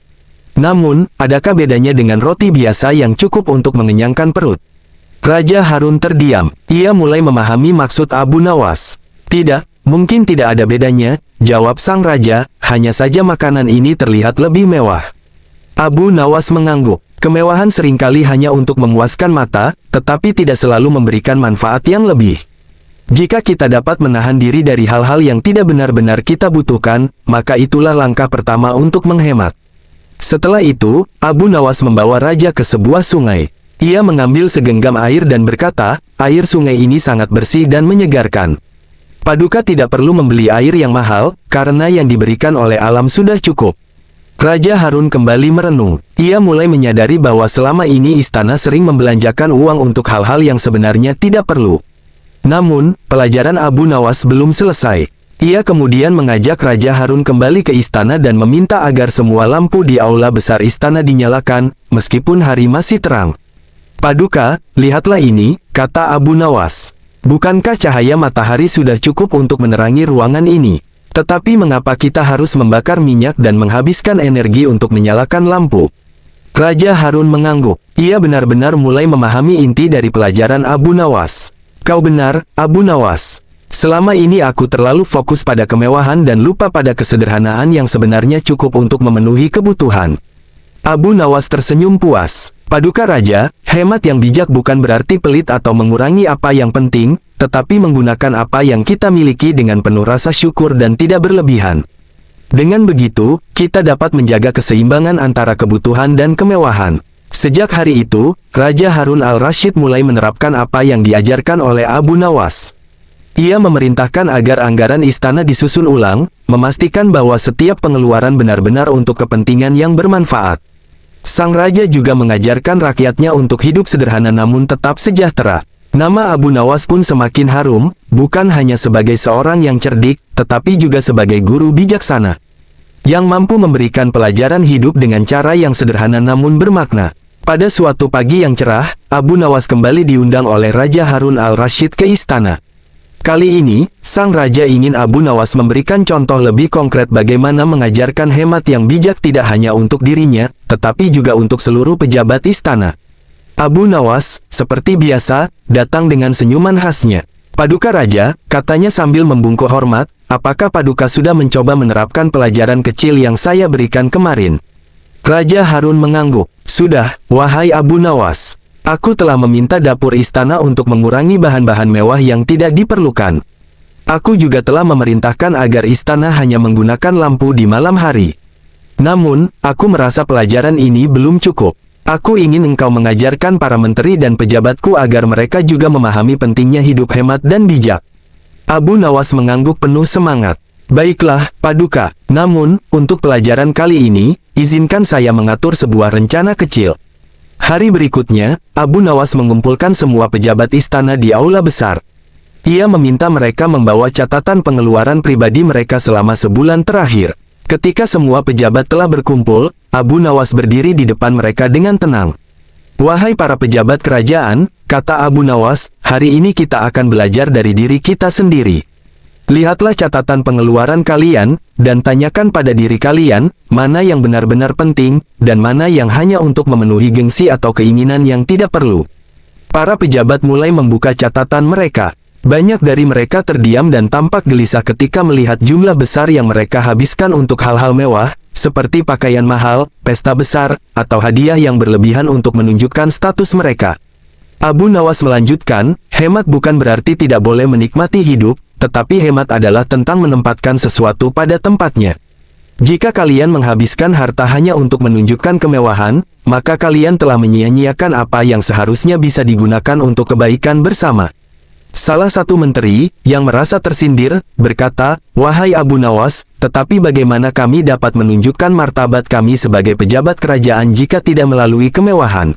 Namun, adakah bedanya dengan roti biasa yang cukup untuk mengenyangkan perut?" Raja Harun terdiam. Ia mulai memahami maksud Abu Nawas. "Tidak, mungkin tidak ada bedanya," jawab sang raja, "hanya saja makanan ini terlihat lebih mewah." Abu Nawas mengangguk. Kemewahan seringkali hanya untuk memuaskan mata, tetapi tidak selalu memberikan manfaat yang lebih. Jika kita dapat menahan diri dari hal-hal yang tidak benar-benar kita butuhkan, maka itulah langkah pertama untuk menghemat. Setelah itu, Abu Nawas membawa raja ke sebuah sungai. Ia mengambil segenggam air dan berkata, "Air sungai ini sangat bersih dan menyegarkan. Paduka tidak perlu membeli air yang mahal, karena yang diberikan oleh alam sudah cukup." Raja Harun kembali merenung. Ia mulai menyadari bahwa selama ini istana sering membelanjakan uang untuk hal-hal yang sebenarnya tidak perlu. Namun, pelajaran Abu Nawas belum selesai. Ia kemudian mengajak Raja Harun kembali ke istana dan meminta agar semua lampu di aula besar istana dinyalakan, meskipun hari masih terang. "Paduka, lihatlah ini," kata Abu Nawas. "Bukankah cahaya matahari sudah cukup untuk menerangi ruangan ini? Tetapi mengapa kita harus membakar minyak dan menghabiskan energi untuk menyalakan lampu?" Raja Harun mengangguk. Ia benar-benar mulai memahami inti dari pelajaran Abu Nawas. "Kau benar, Abu Nawas. Selama ini aku terlalu fokus pada kemewahan dan lupa pada kesederhanaan yang sebenarnya cukup untuk memenuhi kebutuhan." Abu Nawas tersenyum puas. "Paduka Raja, hemat yang bijak bukan berarti pelit atau mengurangi apa yang penting, tetapi menggunakan apa yang kita miliki dengan penuh rasa syukur dan tidak berlebihan. Dengan begitu, kita dapat menjaga keseimbangan antara kebutuhan dan kemewahan." Sejak hari itu, Raja Harun al-Rasyid mulai menerapkan apa yang diajarkan oleh Abu Nawas. Ia memerintahkan agar anggaran istana disusun ulang, memastikan bahwa setiap pengeluaran benar-benar untuk kepentingan yang bermanfaat. Sang raja juga mengajarkan rakyatnya untuk hidup sederhana namun tetap sejahtera. Nama Abu Nawas pun semakin harum, bukan hanya sebagai seorang yang cerdik, tetapi juga sebagai guru bijaksana yang mampu memberikan pelajaran hidup dengan cara yang sederhana namun bermakna. Pada suatu pagi yang cerah, Abu Nawas kembali diundang oleh Raja Harun al-Rasyid ke istana. Kali ini, sang raja ingin Abu Nawas memberikan contoh lebih konkret bagaimana mengajarkan hemat yang bijak tidak hanya untuk dirinya, tetapi juga untuk seluruh pejabat istana. Abu Nawas, seperti biasa, datang dengan senyuman khasnya. Paduka Raja, katanya sambil membungkuk hormat, apakah Paduka sudah mencoba menerapkan pelajaran kecil yang saya berikan kemarin? Raja Harun mengangguk. Sudah, wahai Abu Nawas. Aku telah meminta dapur istana untuk mengurangi bahan-bahan mewah yang tidak diperlukan. Aku juga telah memerintahkan agar istana hanya menggunakan lampu di malam hari. Namun, aku merasa pelajaran ini belum cukup. Aku ingin engkau mengajarkan para menteri dan pejabatku agar mereka juga memahami pentingnya hidup hemat dan bijak. Abu Nawas mengangguk penuh semangat. Baiklah, Paduka. Namun, untuk pelajaran kali ini, izinkan saya mengatur sebuah rencana kecil. Hari berikutnya, Abu Nawas mengumpulkan semua pejabat istana di aula besar. Ia meminta mereka membawa catatan pengeluaran pribadi mereka selama sebulan terakhir. Ketika semua pejabat telah berkumpul, Abu Nawas berdiri di depan mereka dengan tenang. Wahai para pejabat kerajaan, kata Abu Nawas, hari ini kita akan belajar dari diri kita sendiri. Lihatlah catatan pengeluaran kalian, dan tanyakan pada diri kalian, mana yang benar-benar penting, dan mana yang hanya untuk memenuhi gengsi atau keinginan yang tidak perlu. Para pejabat mulai membuka catatan mereka. Banyak dari mereka terdiam dan tampak gelisah ketika melihat jumlah besar yang mereka habiskan untuk hal-hal mewah, seperti pakaian mahal, pesta besar, atau hadiah yang berlebihan untuk menunjukkan status mereka. Abu Nawas melanjutkan, hemat bukan berarti tidak boleh menikmati hidup, tetapi hemat adalah tentang menempatkan sesuatu pada tempatnya. Jika kalian menghabiskan harta hanya untuk menunjukkan kemewahan, maka kalian telah menyia-nyiakan apa yang seharusnya bisa digunakan untuk kebaikan bersama. Salah satu menteri, yang merasa tersindir, berkata, wahai Abu Nawas, tetapi bagaimana kami dapat menunjukkan martabat kami sebagai pejabat kerajaan jika tidak melalui kemewahan?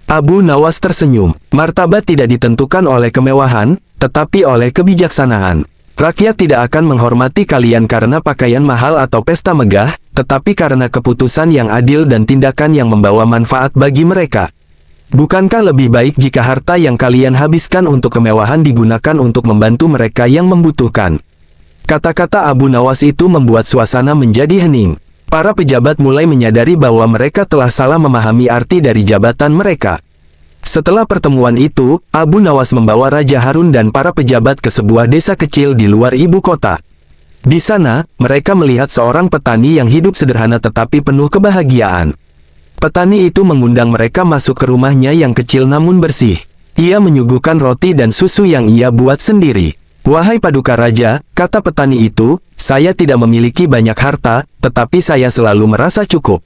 Abu Nawas tersenyum. Martabat tidak ditentukan oleh kemewahan, tetapi oleh kebijaksanaan. Rakyat tidak akan menghormati kalian karena pakaian mahal atau pesta megah, tetapi karena keputusan yang adil dan tindakan yang membawa manfaat bagi mereka. Bukankah lebih baik jika harta yang kalian habiskan untuk kemewahan digunakan untuk membantu mereka yang membutuhkan? Kata-kata Abu Nawas itu membuat suasana menjadi hening. Para pejabat mulai menyadari bahwa mereka telah salah memahami arti dari jabatan mereka. Setelah pertemuan itu, Abu Nawas membawa Raja Harun dan para pejabat ke sebuah desa kecil di luar ibu kota. Di sana, mereka melihat seorang petani yang hidup sederhana tetapi penuh kebahagiaan. Petani itu mengundang mereka masuk ke rumahnya yang kecil namun bersih. Ia menyuguhkan roti dan susu yang ia buat sendiri. Wahai Paduka Raja, kata petani itu, saya tidak memiliki banyak harta, tetapi saya selalu merasa cukup.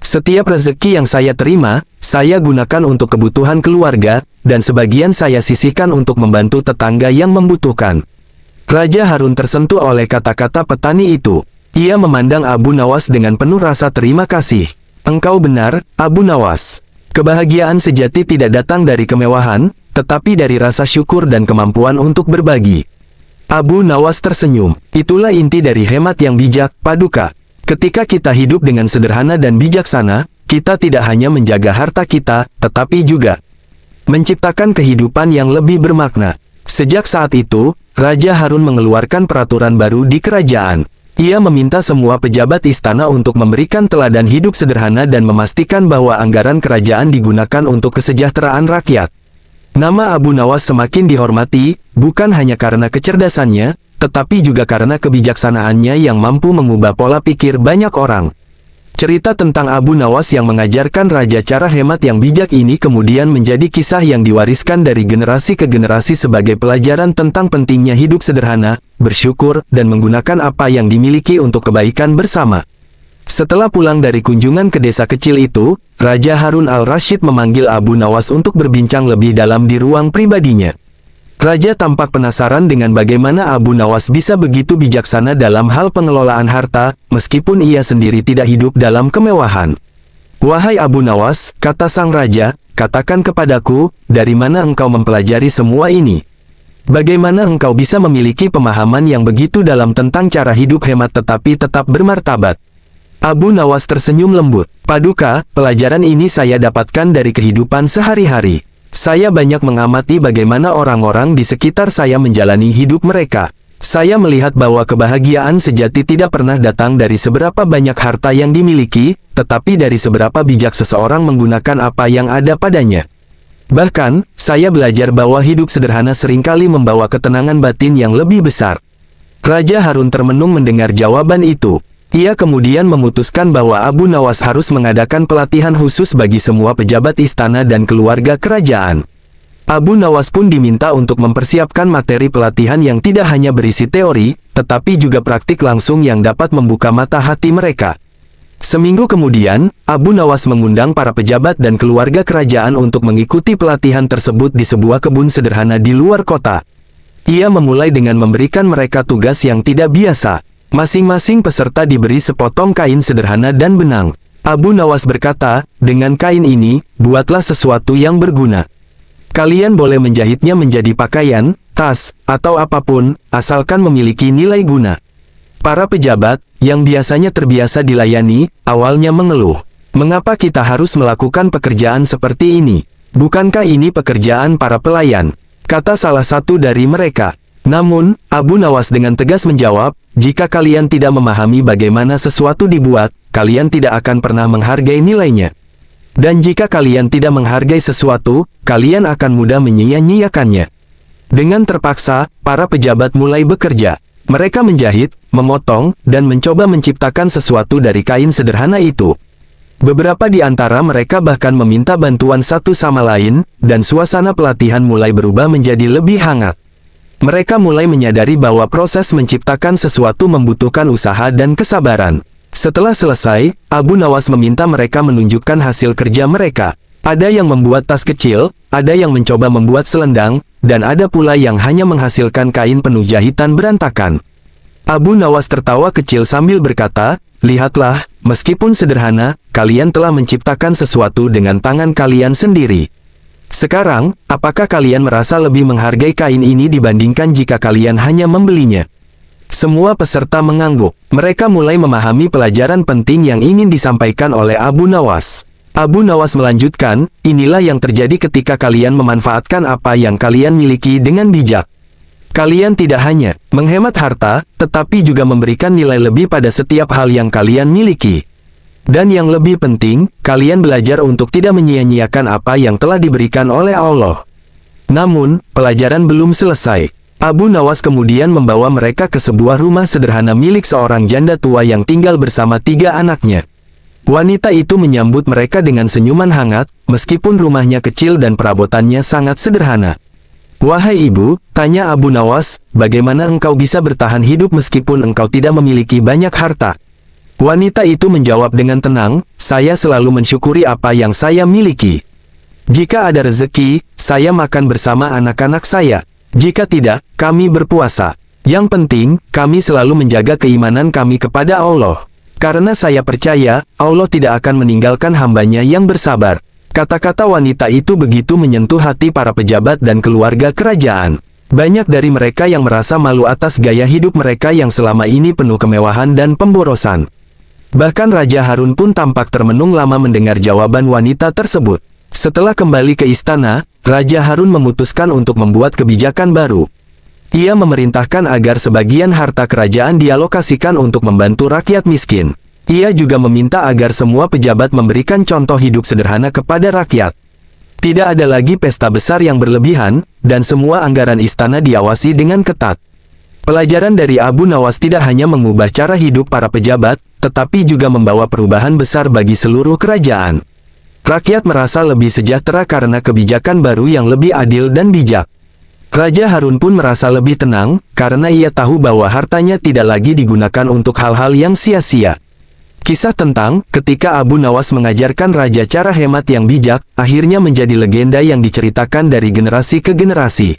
Setiap rezeki yang saya terima, saya gunakan untuk kebutuhan keluarga, dan sebagian saya sisihkan untuk membantu tetangga yang membutuhkan. Raja Harun tersentuh oleh kata-kata petani itu. Ia memandang Abu Nawas dengan penuh rasa terima kasih. Engkau benar, Abu Nawas. Kebahagiaan sejati tidak datang dari kemewahan, tetapi dari rasa syukur dan kemampuan untuk berbagi. Abu Nawas tersenyum. Itulah inti dari hemat yang bijak, Paduka. Ketika kita hidup dengan sederhana dan bijaksana, kita tidak hanya menjaga harta kita, tetapi juga menciptakan kehidupan yang lebih bermakna. Sejak saat itu, Raja Harun mengeluarkan peraturan baru di kerajaan. Ia meminta semua pejabat istana untuk memberikan teladan hidup sederhana dan memastikan bahwa anggaran kerajaan digunakan untuk kesejahteraan rakyat. Nama Abu Nawas semakin dihormati, bukan hanya karena kecerdasannya, tetapi juga karena kebijaksanaannya yang mampu mengubah pola pikir banyak orang. Cerita tentang Abu Nawas yang mengajarkan raja cara hemat yang bijak ini kemudian menjadi kisah yang diwariskan dari generasi ke generasi sebagai pelajaran tentang pentingnya hidup sederhana, bersyukur, dan menggunakan apa yang dimiliki untuk kebaikan bersama. Setelah pulang dari kunjungan ke desa kecil itu, Raja Harun al-Rashid memanggil Abu Nawas untuk berbincang lebih dalam di ruang pribadinya. Raja tampak penasaran dengan bagaimana Abu Nawas bisa begitu bijaksana dalam hal pengelolaan harta, meskipun ia sendiri tidak hidup dalam kemewahan. Wahai Abu Nawas, kata sang raja, katakan kepadaku, dari mana engkau mempelajari semua ini? Bagaimana engkau bisa memiliki pemahaman yang begitu dalam tentang cara hidup hemat tetapi tetap bermartabat? Abu Nawas tersenyum lembut. Paduka, pelajaran ini saya dapatkan dari kehidupan sehari-hari. Saya banyak mengamati bagaimana orang-orang di sekitar saya menjalani hidup mereka. Saya melihat bahwa kebahagiaan sejati tidak pernah datang dari seberapa banyak harta yang dimiliki, tetapi dari seberapa bijak seseorang menggunakan apa yang ada padanya. Bahkan, saya belajar bahwa hidup sederhana seringkali membawa ketenangan batin yang lebih besar. Raja Harun termenung mendengar jawaban itu. Ia kemudian memutuskan bahwa Abu Nawas harus mengadakan pelatihan khusus bagi semua pejabat istana dan keluarga kerajaan. Abu Nawas pun diminta untuk mempersiapkan materi pelatihan yang tidak hanya berisi teori, tetapi juga praktik langsung yang dapat membuka mata hati mereka. Seminggu kemudian, Abu Nawas mengundang para pejabat dan keluarga kerajaan untuk mengikuti pelatihan tersebut di sebuah kebun sederhana di luar kota. Ia memulai dengan memberikan mereka tugas yang tidak biasa. Masing-masing peserta diberi sepotong kain sederhana dan benang. Abu Nawas berkata, "Dengan kain ini, buatlah sesuatu yang berguna. Kalian boleh menjahitnya menjadi pakaian, tas, atau apapun, asalkan memiliki nilai guna." Para pejabat, yang biasanya terbiasa dilayani, awalnya mengeluh. "Mengapa kita harus melakukan pekerjaan seperti ini? Bukankah ini pekerjaan para pelayan?" kata salah satu dari mereka. Namun, Abu Nawas dengan tegas menjawab, "Jika kalian tidak memahami bagaimana sesuatu dibuat, kalian tidak akan pernah menghargai nilainya. Dan jika kalian tidak menghargai sesuatu, kalian akan mudah menyia-nyiakannya." Dengan terpaksa, para pejabat mulai bekerja. Mereka menjahit, memotong, dan mencoba menciptakan sesuatu dari kain sederhana itu. Beberapa di antara mereka bahkan meminta bantuan satu sama lain, dan suasana pelatihan mulai berubah menjadi lebih hangat. Mereka mulai menyadari bahwa proses menciptakan sesuatu membutuhkan usaha dan kesabaran. Setelah selesai, Abu Nawas meminta mereka menunjukkan hasil kerja mereka. Ada yang membuat tas kecil, ada yang mencoba membuat selendang, dan ada pula yang hanya menghasilkan kain penuh jahitan berantakan. Abu Nawas tertawa kecil sambil berkata, "Lihatlah, meskipun sederhana, kalian telah menciptakan sesuatu dengan tangan kalian sendiri. Sekarang, apakah kalian merasa lebih menghargai kain ini dibandingkan jika kalian hanya membelinya?" Semua peserta mengangguk. Mereka mulai memahami pelajaran penting yang ingin disampaikan oleh Abu Nawas. Abu Nawas melanjutkan, "Inilah yang terjadi ketika kalian memanfaatkan apa yang kalian miliki dengan bijak. Kalian tidak hanya menghemat harta, tetapi juga memberikan nilai lebih pada setiap hal yang kalian miliki. Dan yang lebih penting, kalian belajar untuk tidak menyia-nyiakan apa yang telah diberikan oleh Allah." Namun, pelajaran belum selesai. Abu Nawas kemudian membawa mereka ke sebuah rumah sederhana milik seorang janda tua yang tinggal bersama 3 anaknya. Wanita itu menyambut mereka dengan senyuman hangat, meskipun rumahnya kecil dan perabotannya sangat sederhana. "Wahai ibu," tanya Abu Nawas, "bagaimana engkau bisa bertahan hidup meskipun engkau tidak memiliki banyak harta?" Wanita itu menjawab dengan tenang, "Saya selalu mensyukuri apa yang saya miliki. Jika ada rezeki, saya makan bersama anak-anak saya. Jika tidak, kami berpuasa. Yang penting, kami selalu menjaga keimanan kami kepada Allah. Karena saya percaya, Allah tidak akan meninggalkan hambanya yang bersabar." Kata-kata wanita itu begitu menyentuh hati para pejabat dan keluarga kerajaan. Banyak dari mereka yang merasa malu atas gaya hidup mereka yang selama ini penuh kemewahan dan pemborosan. Bahkan Raja Harun pun tampak termenung lama mendengar jawaban wanita tersebut. Setelah kembali ke istana, Raja Harun memutuskan untuk membuat kebijakan baru. Ia memerintahkan agar sebagian harta kerajaan dialokasikan untuk membantu rakyat miskin. Ia juga meminta agar semua pejabat memberikan contoh hidup sederhana kepada rakyat. Tidak ada lagi pesta besar yang berlebihan, dan semua anggaran istana diawasi dengan ketat. Pelajaran dari Abu Nawas tidak hanya mengubah cara hidup para pejabat, tetapi juga membawa perubahan besar bagi seluruh kerajaan. Rakyat merasa lebih sejahtera karena kebijakan baru yang lebih adil dan bijak. Raja Harun pun merasa lebih tenang, karena ia tahu bahwa hartanya tidak lagi digunakan untuk hal-hal yang sia-sia. Kisah tentang ketika Abu Nawas mengajarkan raja cara hemat yang bijak, akhirnya menjadi legenda yang diceritakan dari generasi ke generasi.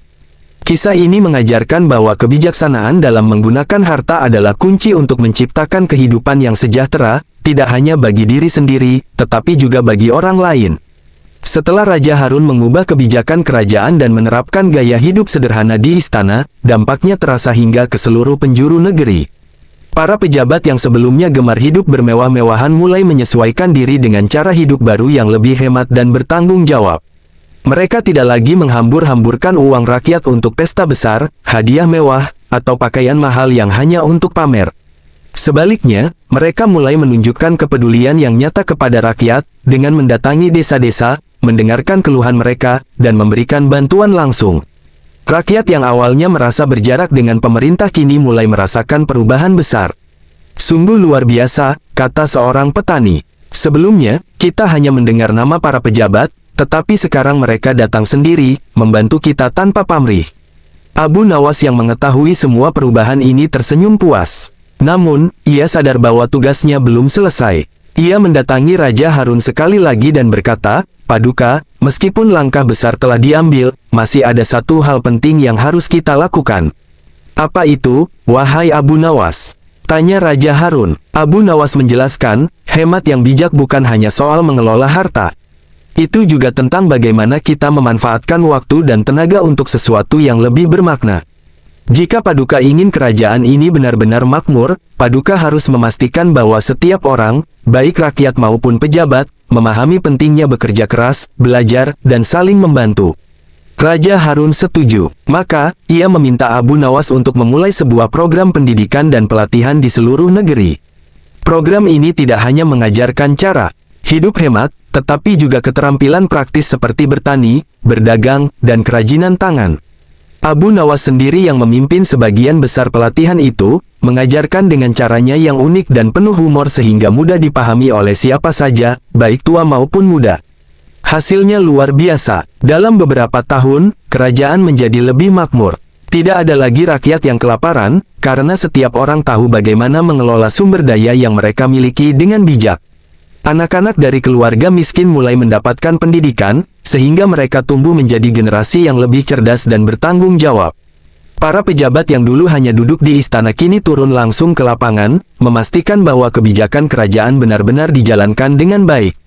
Kisah ini mengajarkan bahwa kebijaksanaan dalam menggunakan harta adalah kunci untuk menciptakan kehidupan yang sejahtera, tidak hanya bagi diri sendiri, tetapi juga bagi orang lain. Setelah Raja Harun mengubah kebijakan kerajaan dan menerapkan gaya hidup sederhana di istana, dampaknya terasa hingga ke seluruh penjuru negeri. Para pejabat yang sebelumnya gemar hidup bermewah-mewahan mulai menyesuaikan diri dengan cara hidup baru yang lebih hemat dan bertanggung jawab. Mereka tidak lagi menghambur-hamburkan uang rakyat untuk pesta besar, hadiah mewah, atau pakaian mahal yang hanya untuk pamer. Sebaliknya, mereka mulai menunjukkan kepedulian yang nyata kepada rakyat, dengan mendatangi desa-desa, mendengarkan keluhan mereka, dan memberikan bantuan langsung. Rakyat yang awalnya merasa berjarak dengan pemerintah kini mulai merasakan perubahan besar. Sungguh luar biasa, kata seorang petani. Sebelumnya, kita hanya mendengar nama para pejabat, tetapi sekarang mereka datang sendiri, membantu kita tanpa pamrih. Abu Nawas yang mengetahui semua perubahan ini tersenyum puas. Namun, ia sadar bahwa tugasnya belum selesai. Ia mendatangi Raja Harun sekali lagi dan berkata, "Paduka, meskipun langkah besar telah diambil, masih ada satu hal penting yang harus kita lakukan." "Apa itu, wahai Abu Nawas?" tanya Raja Harun. Abu Nawas menjelaskan, hemat yang bijak bukan hanya soal mengelola harta. Itu juga tentang bagaimana kita memanfaatkan waktu dan tenaga untuk sesuatu yang lebih bermakna. Jika Paduka ingin kerajaan ini benar-benar makmur, Paduka harus memastikan bahwa setiap orang, baik rakyat maupun pejabat, memahami pentingnya bekerja keras, belajar, dan saling membantu. Raja Harun setuju. Maka, ia meminta Abu Nawas untuk memulai sebuah program pendidikan dan pelatihan di seluruh negeri. Program ini tidak hanya mengajarkan cara hidup hemat, tetapi juga keterampilan praktis seperti bertani, berdagang, dan kerajinan tangan. Abu Nawas sendiri yang memimpin sebagian besar pelatihan itu, mengajarkan dengan caranya yang unik dan penuh humor sehingga mudah dipahami oleh siapa saja, baik tua maupun muda. Hasilnya luar biasa. Dalam beberapa tahun, kerajaan menjadi lebih makmur. Tidak ada lagi rakyat yang kelaparan, karena setiap orang tahu bagaimana mengelola sumber daya yang mereka miliki dengan bijak. Anak-anak dari keluarga miskin mulai mendapatkan pendidikan, sehingga mereka tumbuh menjadi generasi yang lebih cerdas dan bertanggung jawab. Para pejabat yang dulu hanya duduk di istana kini turun langsung ke lapangan, memastikan bahwa kebijakan kerajaan benar-benar dijalankan dengan baik.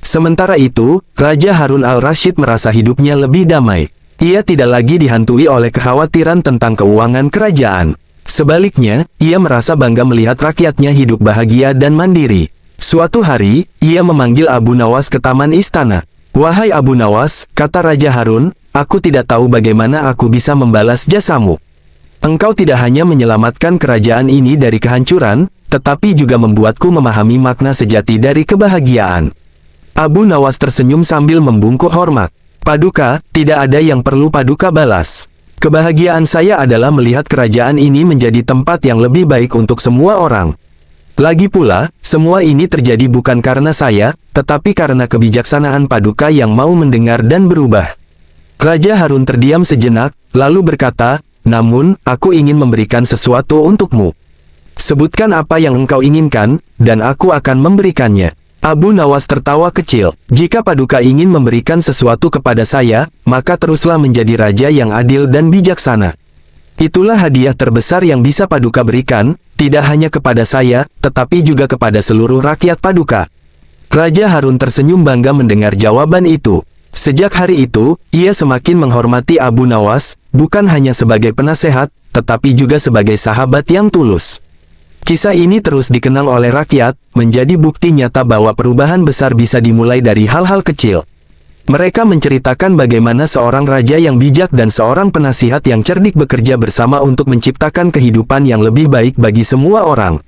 Sementara itu, Raja Harun al-Rashid merasa hidupnya lebih damai. Ia tidak lagi dihantui oleh kekhawatiran tentang keuangan kerajaan. Sebaliknya, ia merasa bangga melihat rakyatnya hidup bahagia dan mandiri. Suatu hari, ia memanggil Abu Nawas ke taman istana. "Wahai Abu Nawas," kata Raja Harun, "aku tidak tahu bagaimana aku bisa membalas jasamu. Engkau tidak hanya menyelamatkan kerajaan ini dari kehancuran, tetapi juga membuatku memahami makna sejati dari kebahagiaan." Abu Nawas tersenyum sambil membungkuk hormat. "Paduka, tidak ada yang perlu Paduka balas. Kebahagiaan saya adalah melihat kerajaan ini menjadi tempat yang lebih baik untuk semua orang. Lagi pula, semua ini terjadi bukan karena saya, tetapi karena kebijaksanaan Paduka yang mau mendengar dan berubah." Raja Harun terdiam sejenak, lalu berkata, "Namun, aku ingin memberikan sesuatu untukmu. Sebutkan apa yang engkau inginkan, dan aku akan memberikannya." Abu Nawas tertawa kecil. "Jika Paduka ingin memberikan sesuatu kepada saya, maka teruslah menjadi raja yang adil dan bijaksana. Itulah hadiah terbesar yang bisa Paduka berikan, tidak hanya kepada saya, tetapi juga kepada seluruh rakyat Paduka." Raja Harun tersenyum bangga mendengar jawaban itu. Sejak hari itu, ia semakin menghormati Abu Nawas, bukan hanya sebagai penasehat, tetapi juga sebagai sahabat yang tulus. Kisah ini terus dikenang oleh rakyat, menjadi bukti nyata bahwa perubahan besar bisa dimulai dari hal-hal kecil. Mereka menceritakan bagaimana seorang raja yang bijak dan seorang penasihat yang cerdik bekerja bersama untuk menciptakan kehidupan yang lebih baik bagi semua orang.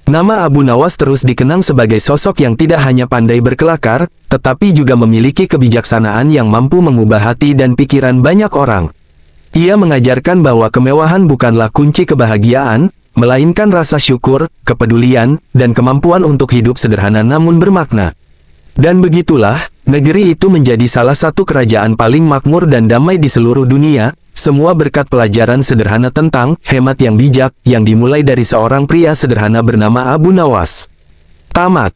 Nama Abu Nawas terus dikenang sebagai sosok yang tidak hanya pandai berkelakar, tetapi juga memiliki kebijaksanaan yang mampu mengubah hati dan pikiran banyak orang. Ia mengajarkan bahwa kemewahan bukanlah kunci kebahagiaan, melainkan rasa syukur, kepedulian, dan kemampuan untuk hidup sederhana namun bermakna. Dan begitulah, negeri itu menjadi salah satu kerajaan paling makmur dan damai di seluruh dunia, semua berkat pelajaran sederhana tentang hemat yang bijak, yang dimulai dari seorang pria sederhana bernama Abu Nawas. Tamat.